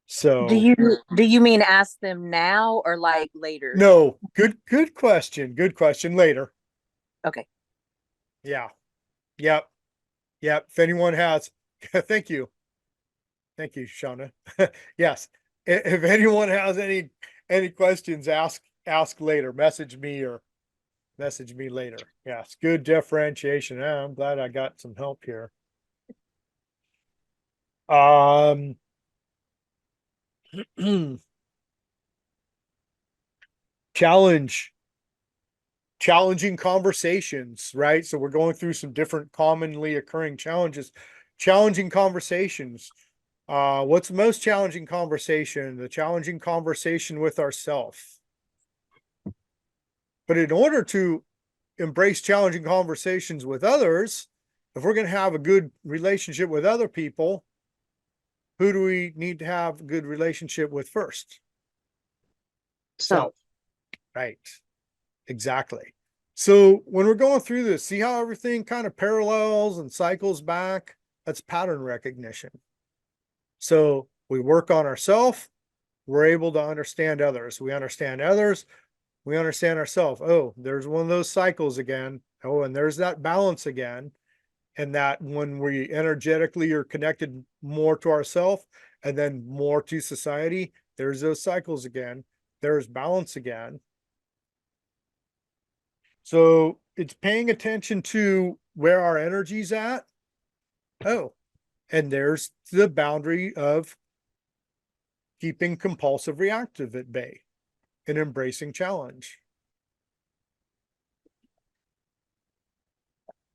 So Do you mean ask them now or like later? no, good question. Good question. Later. Okay. Yeah. Yep. If anyone has, thank you. Thank you, Shauna. Yes. If anyone has any questions, ask later. Message me later. Yes. Good differentiation. I'm glad I got some help here. Challenge challenging conversations, right? So we're going through some different commonly occurring challenges. Challenging conversations. What's the most challenging conversation? The challenging conversation with ourselves. But in order to embrace challenging conversations with others, if we're going to have a good relationship with other people, who do we need to have a good relationship with first? So, Right. Exactly. So when we're going through this, see how everything kind of parallels and cycles back? That's pattern recognition. So we work on ourselves, we're able to understand others. We understand others, we understand ourselves. Oh, there's one of those cycles again. Oh, and there's that balance again. And that when we energetically are connected more to ourselves and then more to society, there's those cycles again. There's balance again. So it's paying attention to where our energy's at. Oh, and there's the boundary of keeping compulsive reactive at bay and embracing challenge.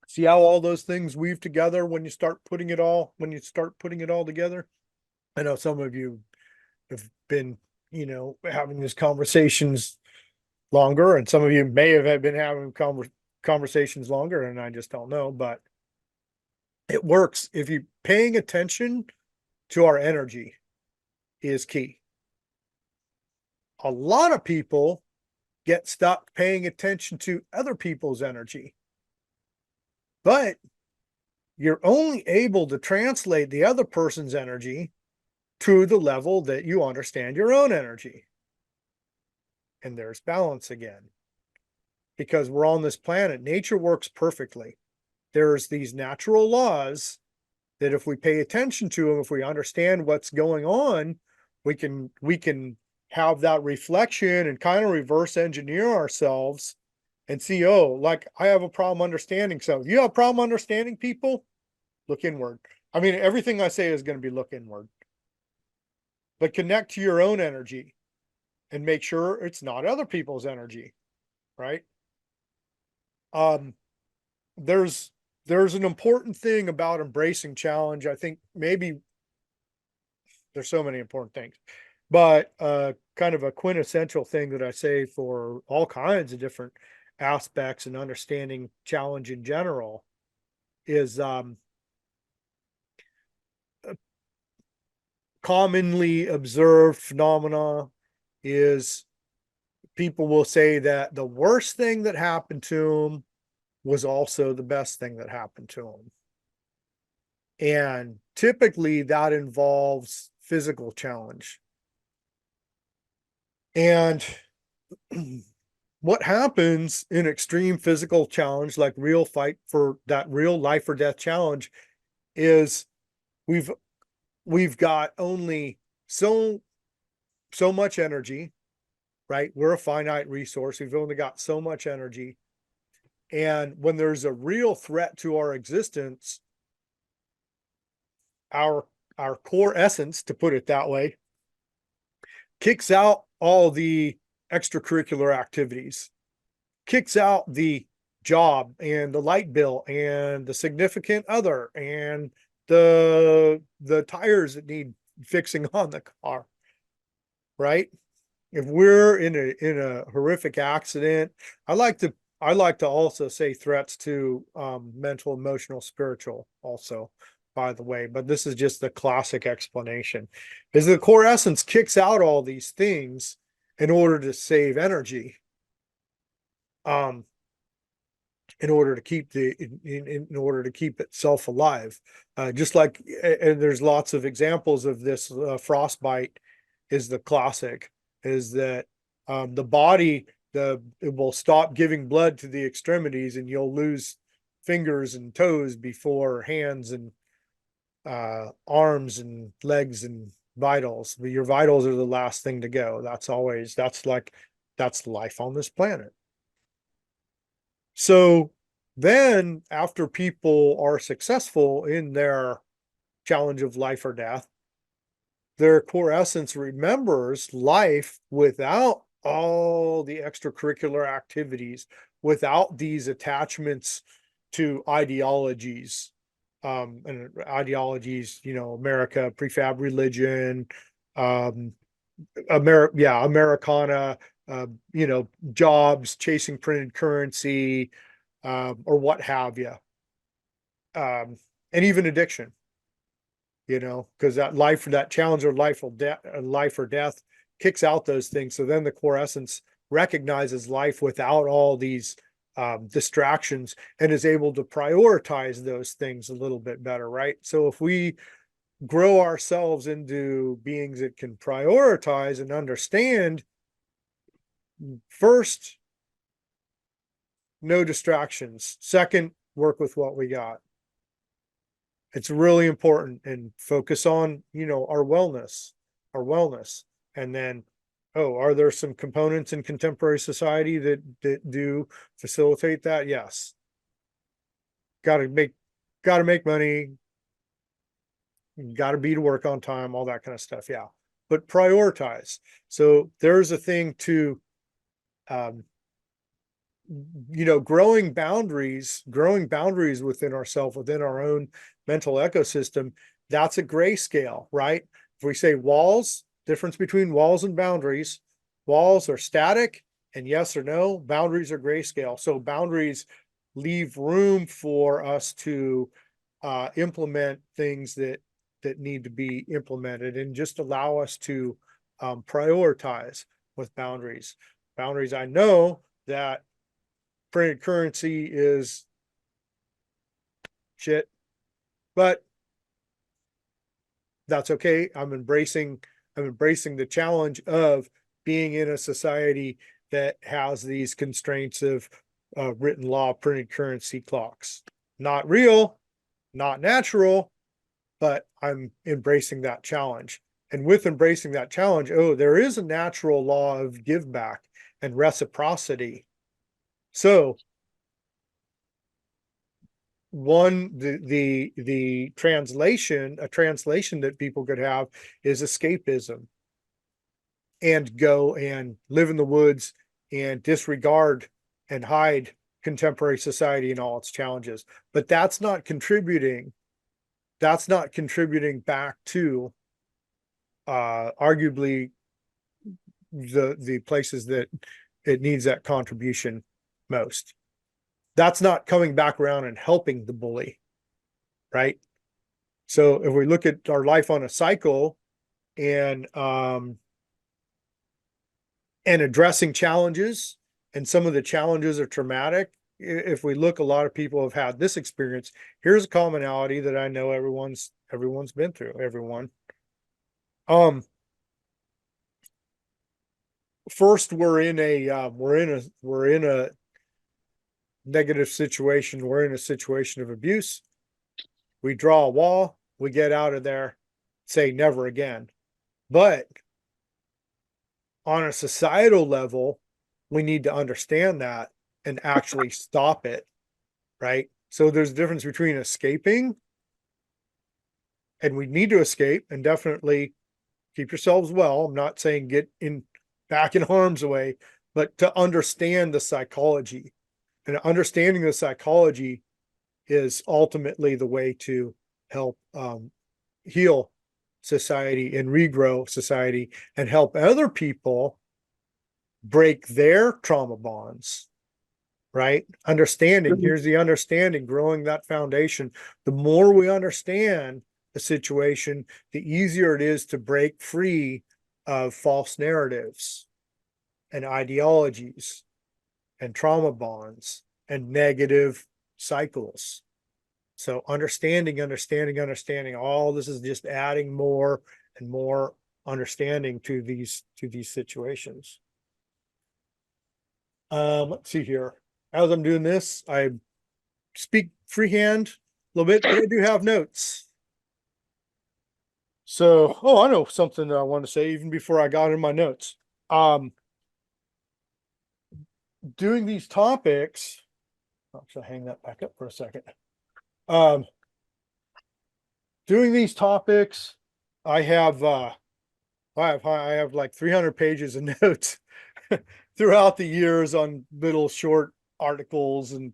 See how all those things weave together when you start putting it all together? I know some of you have been, having these conversations longer, and some of you may have been having conversations longer, and I just don't know, but it works. If you paying attention to our energy is key. A lot of people get stuck paying attention to other people's energy, but you're only able to translate the other person's energy to the level that you understand your own energy. And there's balance again. Because we're on this planet, nature works perfectly. There's these natural laws that if we pay attention to them, if we understand what's going on, we can have that reflection and kind of reverse engineer ourselves and see, oh, like I have a problem understanding. So you have a problem understanding people, look inward. I mean, everything I say is going to be look inward, but connect to your own energy and make sure it's not other people's energy, right? There's an important thing about embracing challenge. I think maybe there's so many important things, but kind of a quintessential thing that I say for all kinds of different aspects and understanding challenge in general is commonly observed phenomena is people will say that the worst thing that happened to them was also the best thing that happened to them. And typically that involves physical challenge. And what happens in extreme physical challenge, like real fight for that real life or death challenge, is we've got only so much energy, right? We're a finite resource. We've only got so much energy. And when there's a real threat to our existence, our core essence, to put it that way, kicks out all the extracurricular activities, kicks out the job and the light bill and the significant other and the tires that need fixing on the car, right? If we're in a horrific accident, I like to also say threats to mental, emotional, spiritual also, by the way, but this is just the classic explanation, is the core essence kicks out all these things in order to save energy, in order to keep in order to keep itself alive. Just like, and there's lots of examples of this. Frostbite is the classic, is that the body, it will stop giving blood to the extremities and you'll lose fingers and toes before hands and arms and legs and vitals. But your vitals are the last thing to go. That's life on this planet. So then after people are successful in their challenge of life or death, their core essence remembers life without all the extracurricular activities without these attachments to ideologies. And ideologies, America, prefab religion, Americana, jobs, chasing printed currency, or what have you. And even addiction, because that challenge of life or death kicks out those things. So then the core essence recognizes life without all these distractions and is able to prioritize those things a little bit better, right? So if we grow ourselves into beings that can prioritize and understand, first, no distractions. Second, work with what we got. It's really important, and focus on, our wellness. And then, are there some components in contemporary society that do facilitate that? Yes. Got to make money, got to be to work on time, all that kind of stuff. Yeah. But prioritize. So there's a thing to, growing boundaries within ourselves, within our own mental ecosystem. That's a grayscale, right? If we say walls, difference between walls and boundaries, walls are static and yes or no, boundaries are grayscale. So boundaries leave room for us to implement things that need to be implemented, and just allow us to prioritize with boundaries. I know that printed currency is shit, but that's okay. I'm embracing the challenge of being in a society that has these constraints of written law, printed currency clocks. Not real, not natural, but I'm embracing that challenge. And with embracing that challenge, there is a natural law of give back and reciprocity. So the translation that people could have is escapism, and go and live in the woods and disregard and hide contemporary society and all its challenges. But that's not contributing back to arguably the places that it needs that contribution most. That's not coming back around and helping the bully, right? So if we look at our life on a cycle and addressing challenges, and some of the challenges are traumatic. If we look, a lot of people have had this experience. Here's a commonality that I know everyone's been through. First, we're in a negative situation. We're in a situation of abuse. We draw a wall, we get out of there, say never again. But on a societal level, we need to understand that and actually stop it, right? So there's a difference between escaping, and we need to escape, and definitely keep yourselves well. I'm not saying get back in harm's way, but to understand the psychology. And understanding the psychology is ultimately the way to help heal society and regrow society, and help other people break their trauma bonds, right? Understanding, here's the understanding, growing that foundation. The more we understand the situation, the easier it is to break free of false narratives and ideologies and trauma bonds and negative cycles. So understanding, all this is just adding more and more understanding to these situations. Let's see here. As I'm doing this, I speak freehand a little bit, but I do have notes. So, I know something that I want to say even before I got in my notes. Doing these topics, I'll hang that back up for a second. Doing these topics, I have like 300 pages of notes, throughout the years on little short articles and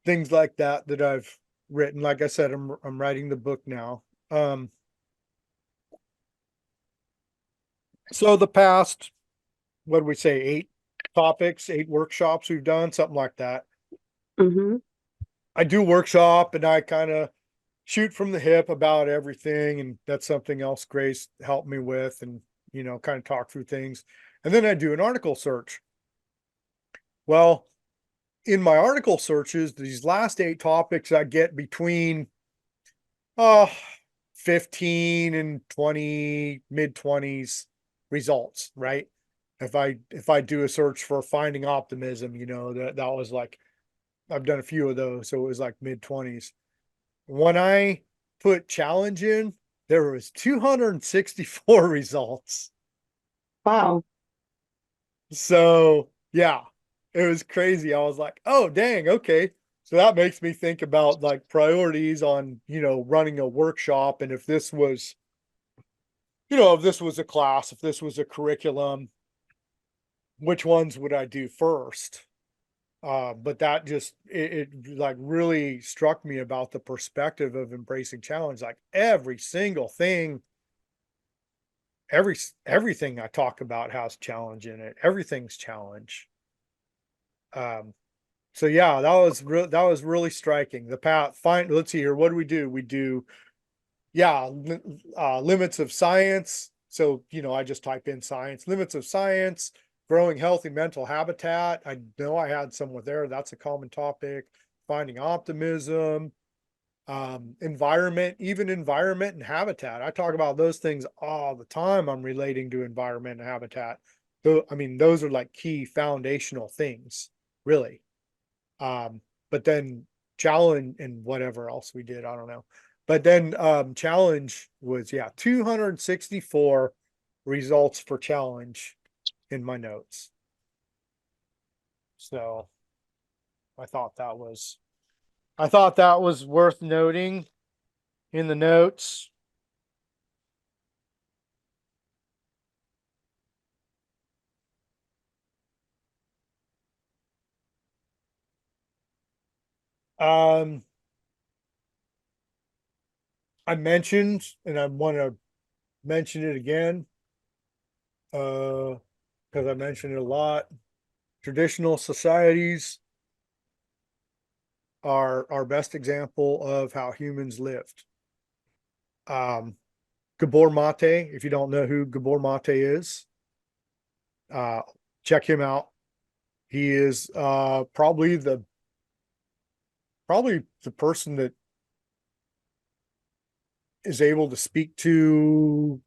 things like that that I've written. Like I said, I'm writing the book now. So the past, what do we say, 8 topics, 8 workshops we've done, something like that. Mm-hmm. I do workshop and I kind of shoot from the hip about everything, and that's something else Grace helped me with, and kind of talk through things. And then I do an article search. Well, in my article searches, these last 8 topics, I get between 15 and 20, mid-20s results, right? If I do a search for finding optimism, that was like, I've done a few of those, so it was like mid-20s. When I put challenge in, there was 264 results. Wow. So yeah, it was crazy. I was like, oh dang, okay. So that makes me think about like priorities on, running a workshop. And if this was, if this was a class, if this was a curriculum, which ones would I do first? But that just, it like really struck me about the perspective of embracing challenge. Like every single thing, everything I talk about has challenge in it. Everything's challenge. So yeah, that was really striking. The path, let's see here. What do we do? We do, yeah, limits of science. So, I just type in science, limits of science, growing healthy mental habitat. I know I had some with there. That's a common topic. Finding optimism, environment, even environment and habitat. I talk about those things all the time. I'm relating to environment and habitat. Though, I mean, those are like key foundational things, really. But then challenge and whatever else we did, I don't know. But then challenge was, yeah, 264 results for challenge in my notes. So I thought that was worth noting in the notes. I mentioned, and I want to mention it again, because I mentioned it a lot. Traditional societies are our best example of how humans lived. Gabor Mate, if you don't know who Gabor Mate is, check him out. He is probably the person that is able to speak to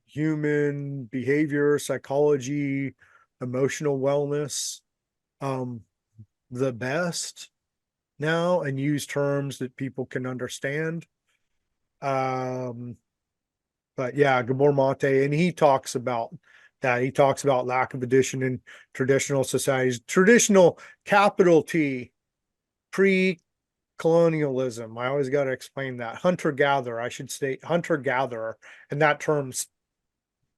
human behavior, psychology, emotional wellness the best now, and use terms that people can understand. But yeah, Gabor Mate, and he talks about that. He talks about lack of addition in traditional societies, traditional capital T, pre-colonialism. I always got to explain that. Hunter-gatherer, I should state hunter-gatherer, and that term's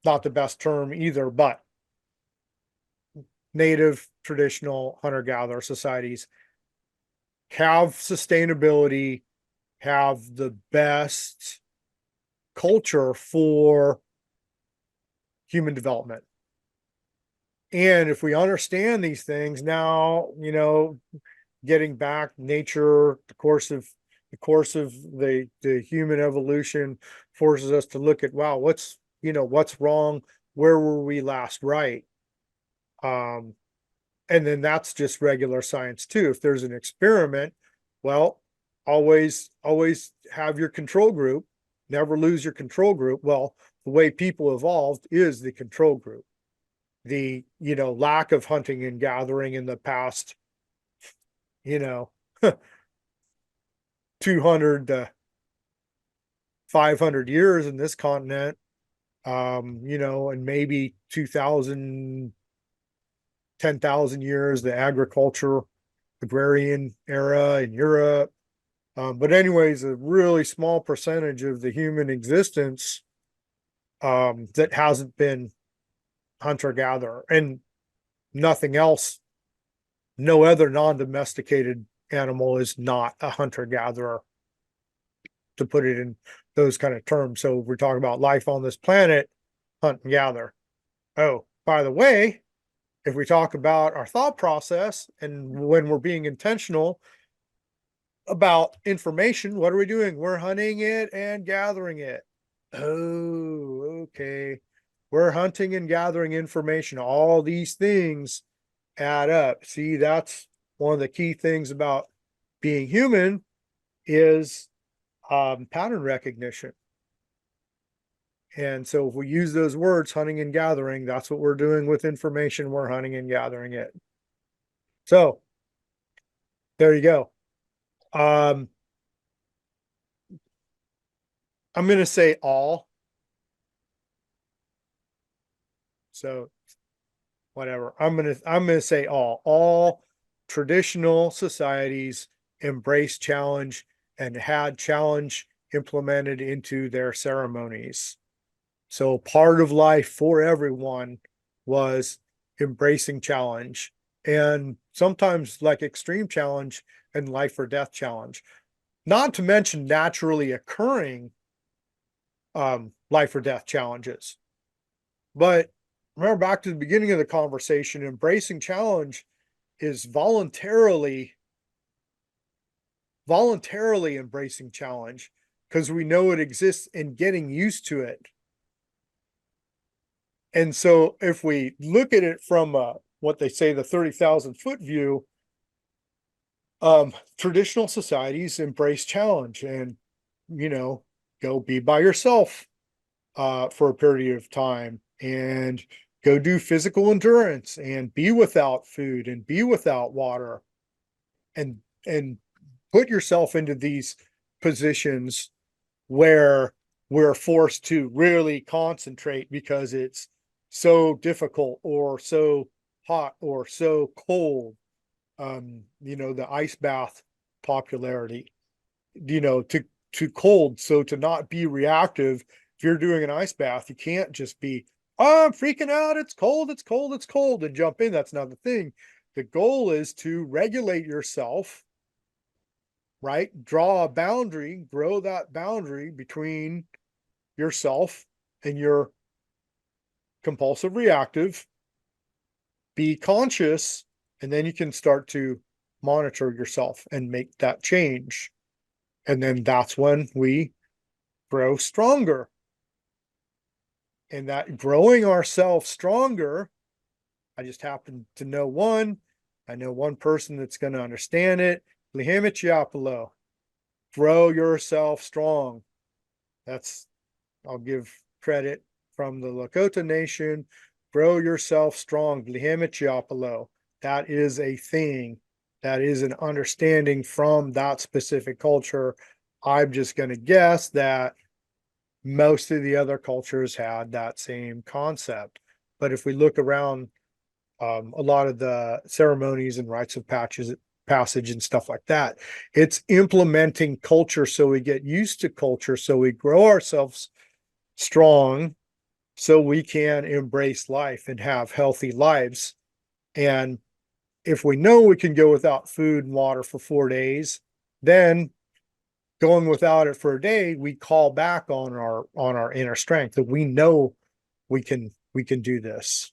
not the best term either, but native traditional hunter-gatherer societies have sustainability, have the best culture for human development. And if we understand these things now, getting back nature, the human evolution forces us to look at, wow, what's wrong? Where were we last right? And then that's just regular science too. If there's an experiment, well, always have your control group, never lose your control group. Well, the way people evolved is the control group. The, lack of hunting and gathering in the past, 200 to 500 years in this continent, and maybe 2000, 10,000 years, the agriculture, agrarian era in Europe. But anyways, a really small percentage of the human existence that hasn't been hunter-gatherer, and nothing else. No other non-domesticated animal is not a hunter-gatherer, to put it in those kind of terms. So we're talking about life on this planet, hunt and gather. Oh, by the way, if we talk about our thought process and when we're being intentional about information, what are we doing? We're hunting it and gathering it. Oh, okay. We're hunting and gathering information. All these things add up. See, that's one of the key things about being human is pattern recognition. And so if we use those words, hunting and gathering, that's what we're doing with information. We're hunting and gathering it. So there you go. I'm going to say all. So whatever. I'm going to say all. All traditional societies embrace challenge and had challenge implemented into their ceremonies. So part of life for everyone was embracing challenge, and sometimes like extreme challenge and life or death challenge, not to mention naturally occurring life or death challenges. But remember, back to the beginning of the conversation, embracing challenge is voluntarily embracing challenge because we know it exists and getting used to it. And so if we look at it from what they say, the 30,000 foot view, traditional societies embrace challenge and, go be by yourself for a period of time and go do physical endurance and be without food and be without water and put yourself into these positions where we're forced to really concentrate because it's so difficult or so hot or so cold. The ice bath popularity, to cold. So to not be reactive, if you're doing an ice bath, you can't just be, oh, I'm freaking out. It's cold. It's cold. It's cold, and jump in. That's not the thing. The goal is to regulate yourself, right? Draw a boundary, grow that boundary between yourself and your compulsive reactive, be conscious, and then you can start to monitor yourself and make that change. And then that's when we grow stronger. And that growing ourselves stronger, I just happen to know one. I know one person that's going to understand it. Lihimichiapalo. Grow yourself strong. I'll give credit from the Lakota Nation. Grow yourself strong. Lihimichiapalo. That is a thing. That is an understanding from that specific culture. I'm just going to guess that most of the other cultures had that same concept. But if we look around a lot of the ceremonies and rites of passage and stuff like that, it's implementing culture so we get used to culture, so we grow ourselves strong, so we can embrace life and have healthy lives. And if we know we can go without food and water for 4 days, then going without it for a day, we call back on our inner strength that we know we can do this.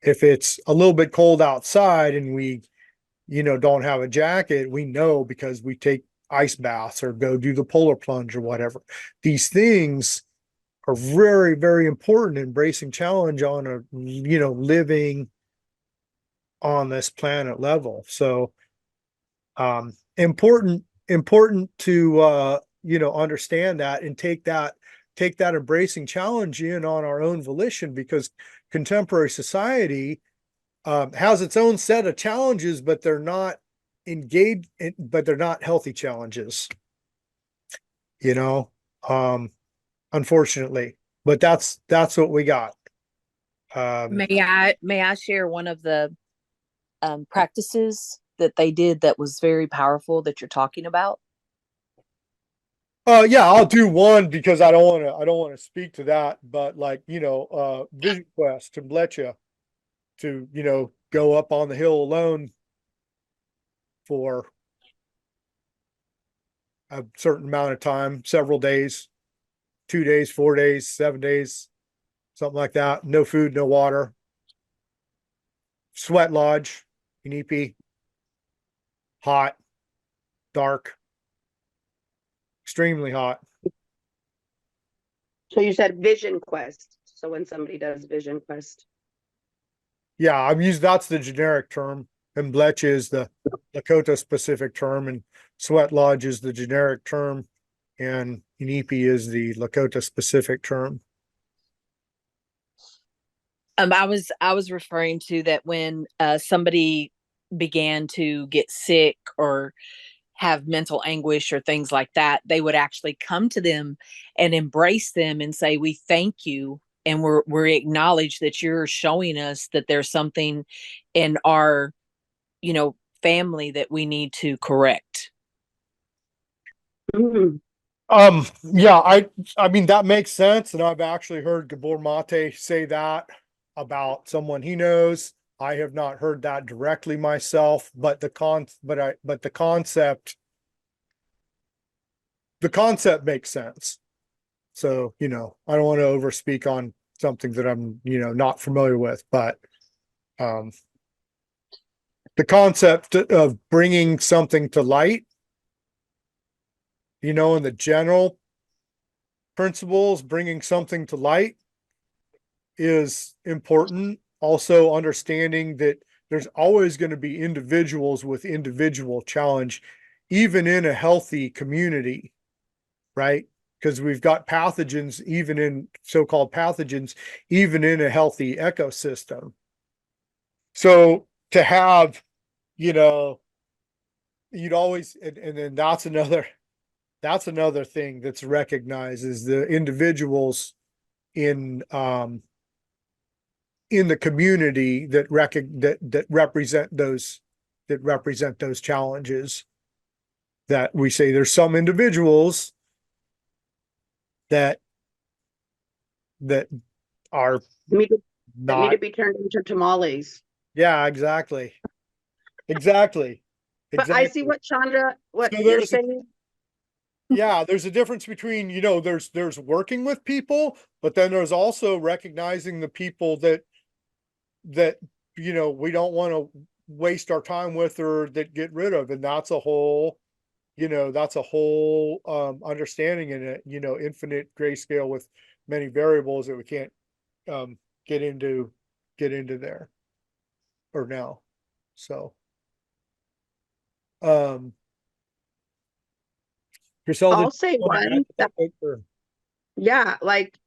If it's a little bit cold outside and we don't have a jacket, we know because we take ice baths or go do the polar plunge or whatever. These things are very, very important. Embracing challenge on a living on this planet level. So important to understand that and take that embracing challenge in on our own volition, because contemporary society has its own set of challenges, but they're not but they're not healthy challenges, unfortunately. But that's what we got. May I share one of the practices that they did that was very powerful that you're talking about? Yeah, I'll do one because I don't want to speak to that, but like, Vision Quest to Bletcha to, go up on the hill alone for a certain amount of time, several days, 2 days, 4 days, 7 days, something like that. No food, no water. Sweat lodge, Inipi, hot, dark, extremely hot. So you said Vision Quest. So when somebody does Vision Quest. Yeah, that's the generic term. And Bletch is the Lakota specific term, and sweat lodge is the generic term, and Inipi is the Lakota specific term. I was referring to that when somebody began to get sick or have mental anguish or things like that, they would actually come to them and embrace them and say, "We thank you, and we acknowledge that you're showing us that there's something in our, family that we need to correct." Mm. Yeah, I mean that makes sense, and I've actually heard Gabor Mate say that about someone he knows. I have not heard that directly myself, but the concept makes sense. So, I don't want to overspeak on something that I'm, not familiar with, but um the concept of bringing something to light, and the general principles, bringing something to light is important. Also understanding that there's always going to be individuals with individual challenge, even in a healthy community, right? Because we've got pathogens, even in so-called pathogens, even in a healthy ecosystem. So to have, you'd always, and then that's another thing that's recognized is the individuals in the community that represent those challenges. That we say there's some individuals that are That need not. to be turned into tamales. Yeah, exactly. Exactly. But I see what Chandra, what So you're saying. yeah, there's a difference between, there's working with people, but then there's also recognizing the people that we don't want to waste our time with or that get rid of. And that's a whole, understanding in it, infinite grayscale with many variables that we can't get into there or now. So Griselda, I'll say want to add one to that, that, or- yeah, like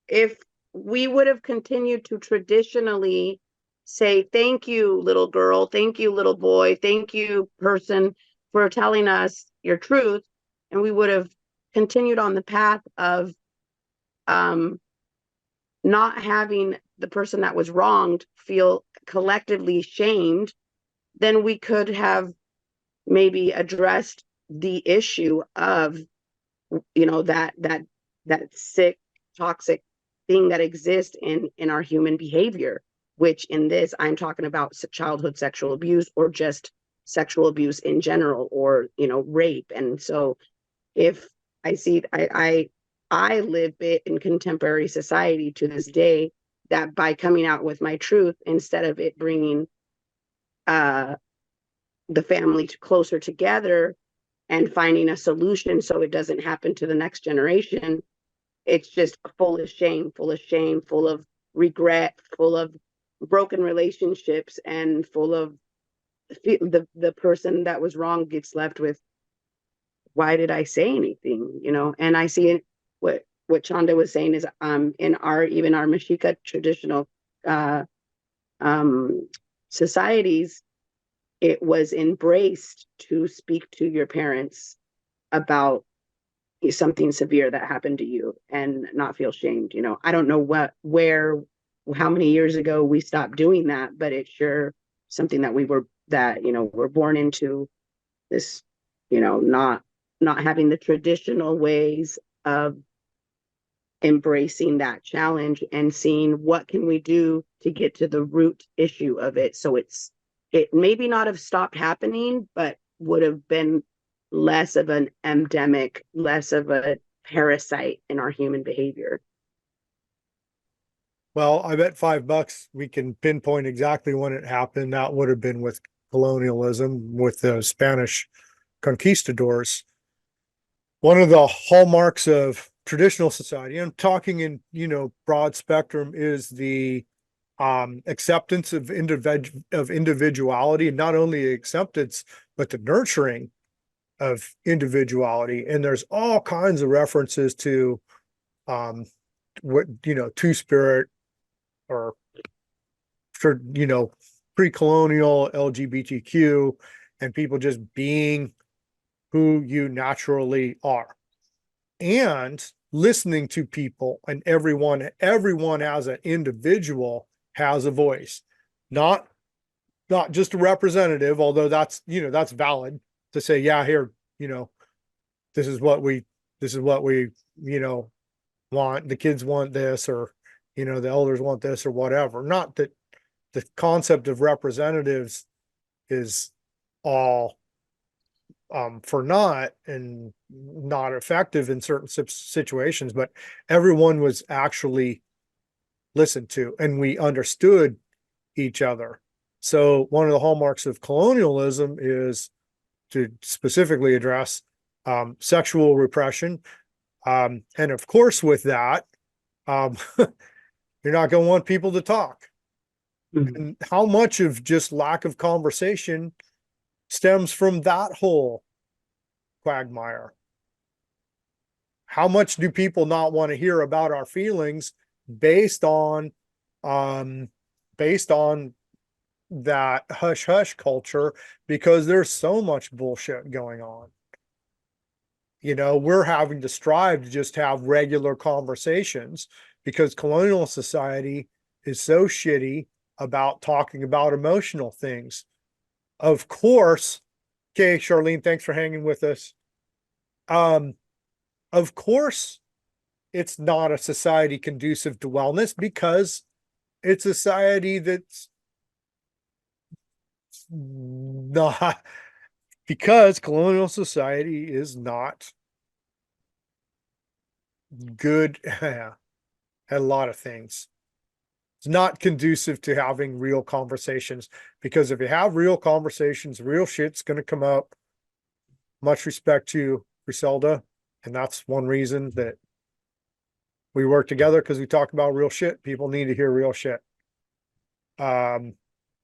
if we would have continued to traditionally say, thank you, little girl, thank you, little boy, thank you, person, for telling us your truth, and we would have continued on the path of not having the person that was wronged feel collectively shamed, then we could have maybe addressed the issue of that sick, toxic thing that exists in our human behavior, which in this I'm talking about childhood sexual abuse or just sexual abuse in general, or rape. And so if I see I live it in contemporary society to this day, that by coming out with my truth, instead of it bringing uh the family closer together and finding a solution so it doesn't happen to the next generation, it's just full of shame, full of regret, full of broken relationships, and full of the person that was wrong gets left with, why did I say anything? And I see it, what Chanda was saying is in our even our Mexica traditional uh societies, it was embraced to speak to your parents about something severe that happened to you and not feel shamed. I don't know how many years ago we stopped doing that, but it's sure something that we're born into this, not not having the traditional ways of embracing that challenge and seeing what can we do to get to the root issue of it. So it maybe not have stopped happening, but would have been less of an endemic, less of a parasite in our human behavior. Well, I bet $5 we can pinpoint exactly when it happened. That would have been with colonialism, with the Spanish conquistadors. One of the hallmarks of traditional society, I'm talking in, broad spectrum, is the acceptance of individuality, and not only acceptance, but the nurturing of individuality. And there's all kinds of references to what, two-spirit, or for, pre-colonial LGBTQ, and people just being who you naturally are, and listening to people, and everyone as an individual has a voice, not just a representative, although that's valid to say, yeah, here, this is what we want, the kids want this, or the elders want this, or whatever. Not that the concept of representatives is all for naught and not effective in certain situations, but everyone was actually listened to, and we understood each other. So one of the hallmarks of colonialism is to specifically address sexual repression. And of course, with that, you're not going to want people to talk. Mhm. And how much of just lack of conversation stems from that whole quagmire? How much do people not want to hear about our feelings based on um, that hush hush culture, because there's so much bullshit going on? We're having to strive to just have regular conversations because colonial society is so shitty about talking about emotional things. Of course, okay, Charlene, thanks for hanging with us. Of course, it's not a society conducive to wellness, because it's a society that's not, because colonial society is not good at a lot of things. It's not conducive to having real conversations, because if you have real conversations, real shit's going to come up. Much respect to Griselda, and that's one reason that we work together, because we talk about real shit. People need to hear real shit. And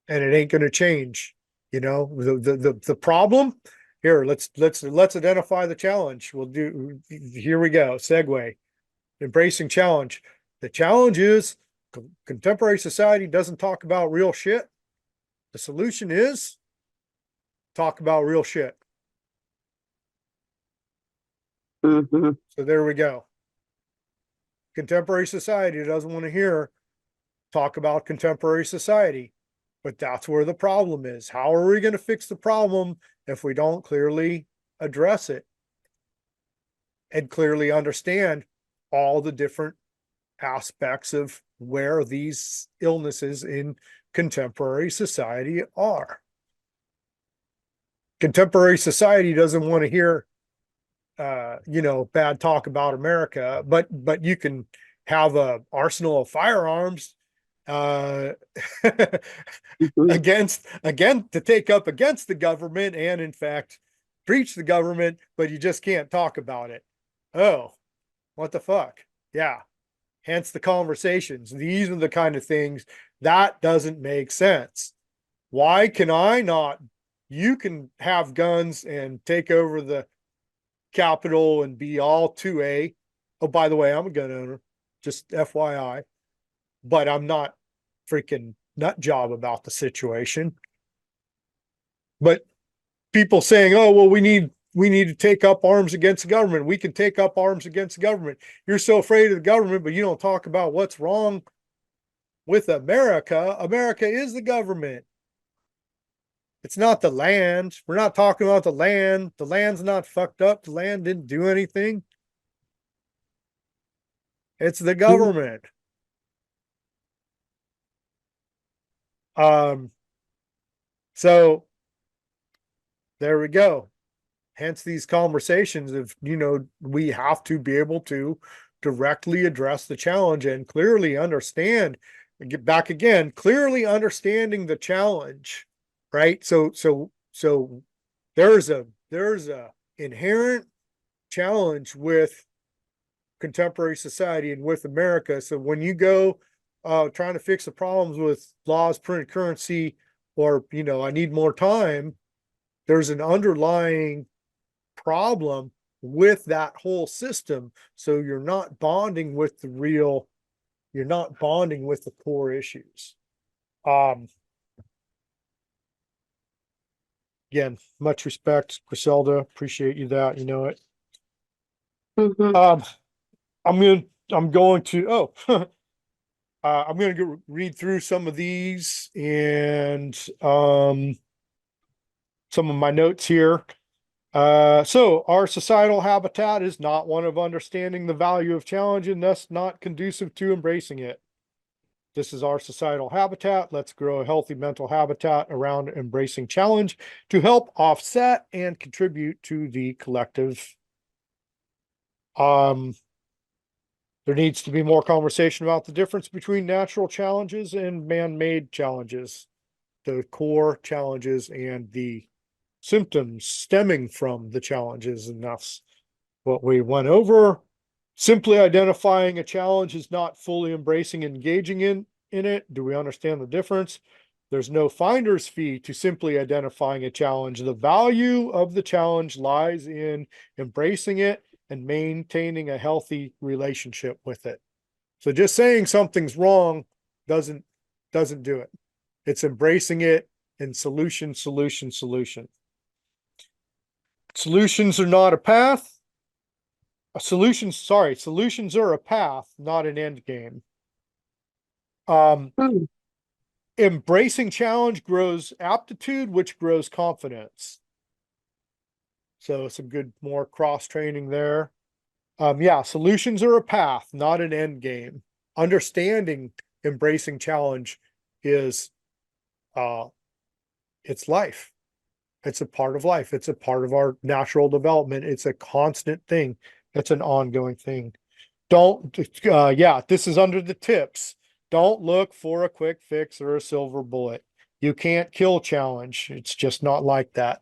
it ain't going to change. The problem here. Let's identify the challenge. Here we go. Segue. Embracing challenge. The challenge is contemporary society doesn't talk about real shit. The solution is talk about real shit. Mhm. So there we go. Contemporary society doesn't want to hear talk about contemporary society, but that's where the problem is. How are we going to fix the problem if we don't clearly address it and clearly understand all the different aspects of where these illnesses in contemporary society are? Contemporary society doesn't want to hear bad talk about America, but you can have a arsenal of firearms uh Mhm. again to take up against the government, and in fact preach the government, but you just can't talk about it. Oh, what the fuck? Yeah. Hence the conversations. These are the kind of things that doesn't make sense. Why can I not? You can have guns and take over the Capitol and be all 2A. Oh, by the way, I'm a gun owner, just FYI, but I'm not freaking nut job about the situation. But people saying, oh, well, we need to take up arms against the government. We can take up arms against the government. You're so afraid of the government, but you don't talk about what's wrong with America. America is the government. It's not the land. We're not talking about the land. The land's not fucked up. The land didn't do anything. It's the government. So there we go. Hence these conversations of, we have to be able to directly address the challenge and clearly understand and get back again, clearly understanding the challenge, right? So there's a inherent challenge with contemporary society and with America. So when you go trying to fix the problems with laws, printed currency, or I need more time, there's an underlying problem with that whole system. So you're not bonding with you're not bonding with the core issues. Again, much respect, Griselda. Appreciate you that. You know it. Mhm. I'm going to I'm going to read through some of these and some of my notes here. So our societal habitat is not one of understanding the value of challenge and thus not conducive to embracing it. This is our societal habitat. Let's grow a healthy mental habitat around embracing challenge to help offset and contribute to the collective. There needs to be more conversation about the difference between natural challenges and man-made challenges, the core challenges and the symptoms stemming from the challenges. And that's what we went over. Simply identifying a challenge is not fully embracing and engaging in it. Do we understand the difference? There's no finder's fee to simply identifying a challenge. The value of the challenge lies in embracing it and maintaining a healthy relationship with it. So just saying something's wrong doesn't do it. It's embracing it and solution. Solutions are not a path. Solutions are a path, not an end game. Mm. Embracing challenge grows aptitude, which grows confidence. So some good more cross training there. Yeah, solutions are a path, not an end game. Understanding embracing challenge is it's life. It's a part of life. It's a part of our natural development. It's a constant thing. It's an ongoing thing. This is under the tips. Don't look for a quick fix or a silver bullet. You can't kill challenge. It's just not like that.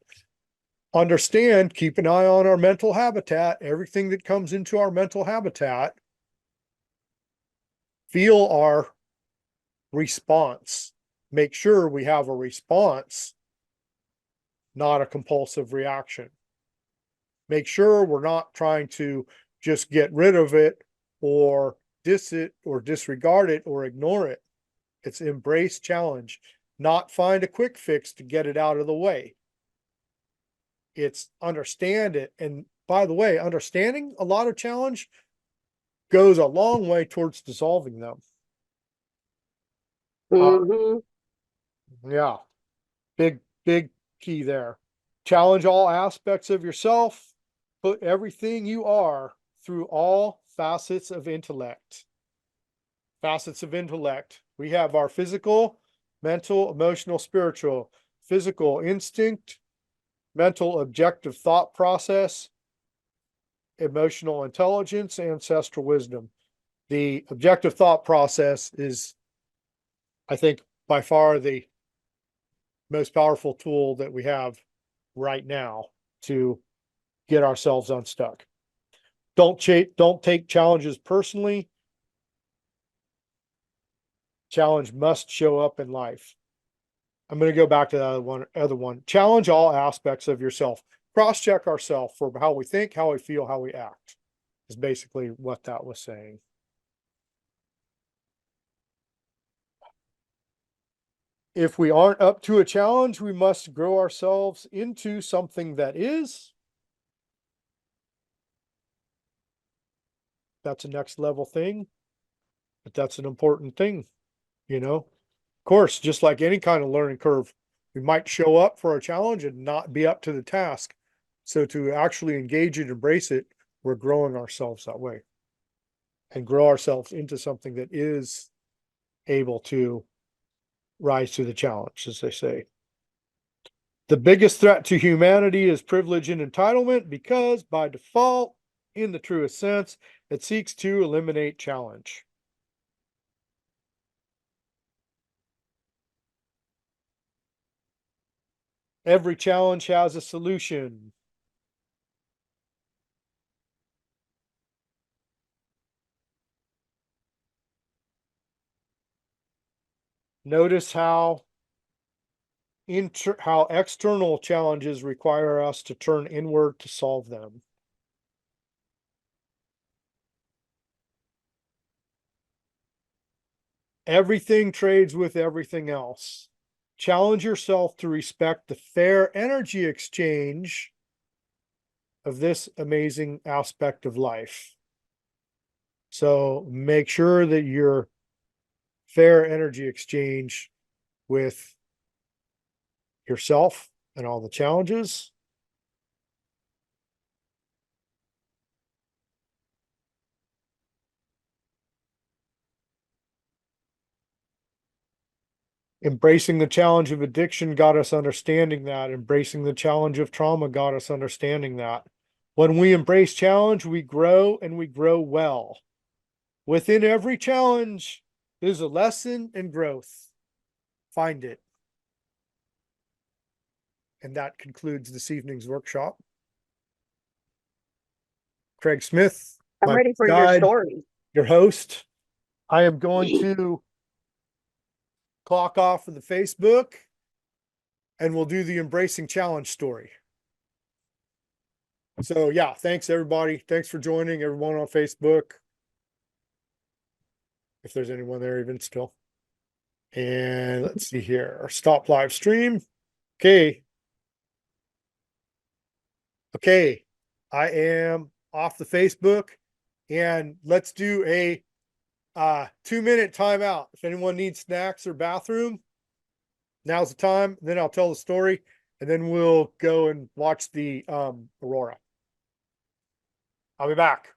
Understand, keep an eye on our mental habitat, everything that comes into our mental habitat. Feel our response. Make sure we have a response, not a compulsive reaction. Make sure we're not trying to just get rid of it or disregard it or ignore it. It's embrace challenge, not find a quick fix to get it out of the way. It's understand it. And by the way, understanding a lot of challenge goes a long way towards dissolving them. Mhm. Yeah, big key there. Challenge all aspects of yourself. Put everything you are through all facets of intellect. We have our physical, mental, emotional, spiritual. Physical instinct, mental objective thought process, emotional intelligence, ancestral wisdom. The objective thought process is, I think, by far the most powerful tool that we have right now to get ourselves unstuck. Don't take challenges personally. Challenge must show up in life. I'm going to go back to the other one. Challenge all aspects of yourself. Cross-check ourselves for how we think, how we feel, how we act. Is basically what that was saying. If we aren't up to a challenge, we must grow ourselves into something that is. That's a next level thing, but that's an important thing, Of course, just like any kind of learning curve, We might show up for a challenge and not be up to the task. So to actually engage and embrace it, we're growing ourselves that way and grow ourselves into something that is able to rise to the challenge, as they say. The biggest threat to humanity is privilege and entitlement because by default, in the truest sense, it seeks to eliminate challenge. Every challenge has a solution. Notice how external challenges require us to turn inward to solve them. Everything trades with everything else. Challenge yourself to respect the fair energy exchange of this amazing aspect of life. So make sure that your fair energy exchange with yourself and all the challenges. Embracing the challenge of addiction got us understanding that. Embracing the challenge of trauma got us understanding that. When we embrace challenge, we grow and we grow well. Within every challenge is a lesson and growth. Find it. And that concludes this evening's workshop. Kraig Smyth, I'm my ready for your guide, story. your host. I am going to clock off for the Facebook and we'll do the embracing challenge story. So yeah, thanks everybody. Thanks for joining everyone on Facebook. If there's anyone there even still. And let's see here, stop live stream. Okay. Okay. I am off the Facebook and let's do a 2-minute timeout. If anyone needs snacks or bathroom, now's the time. Then I'll tell the story and then we'll go and watch the Aurora. I'll be back.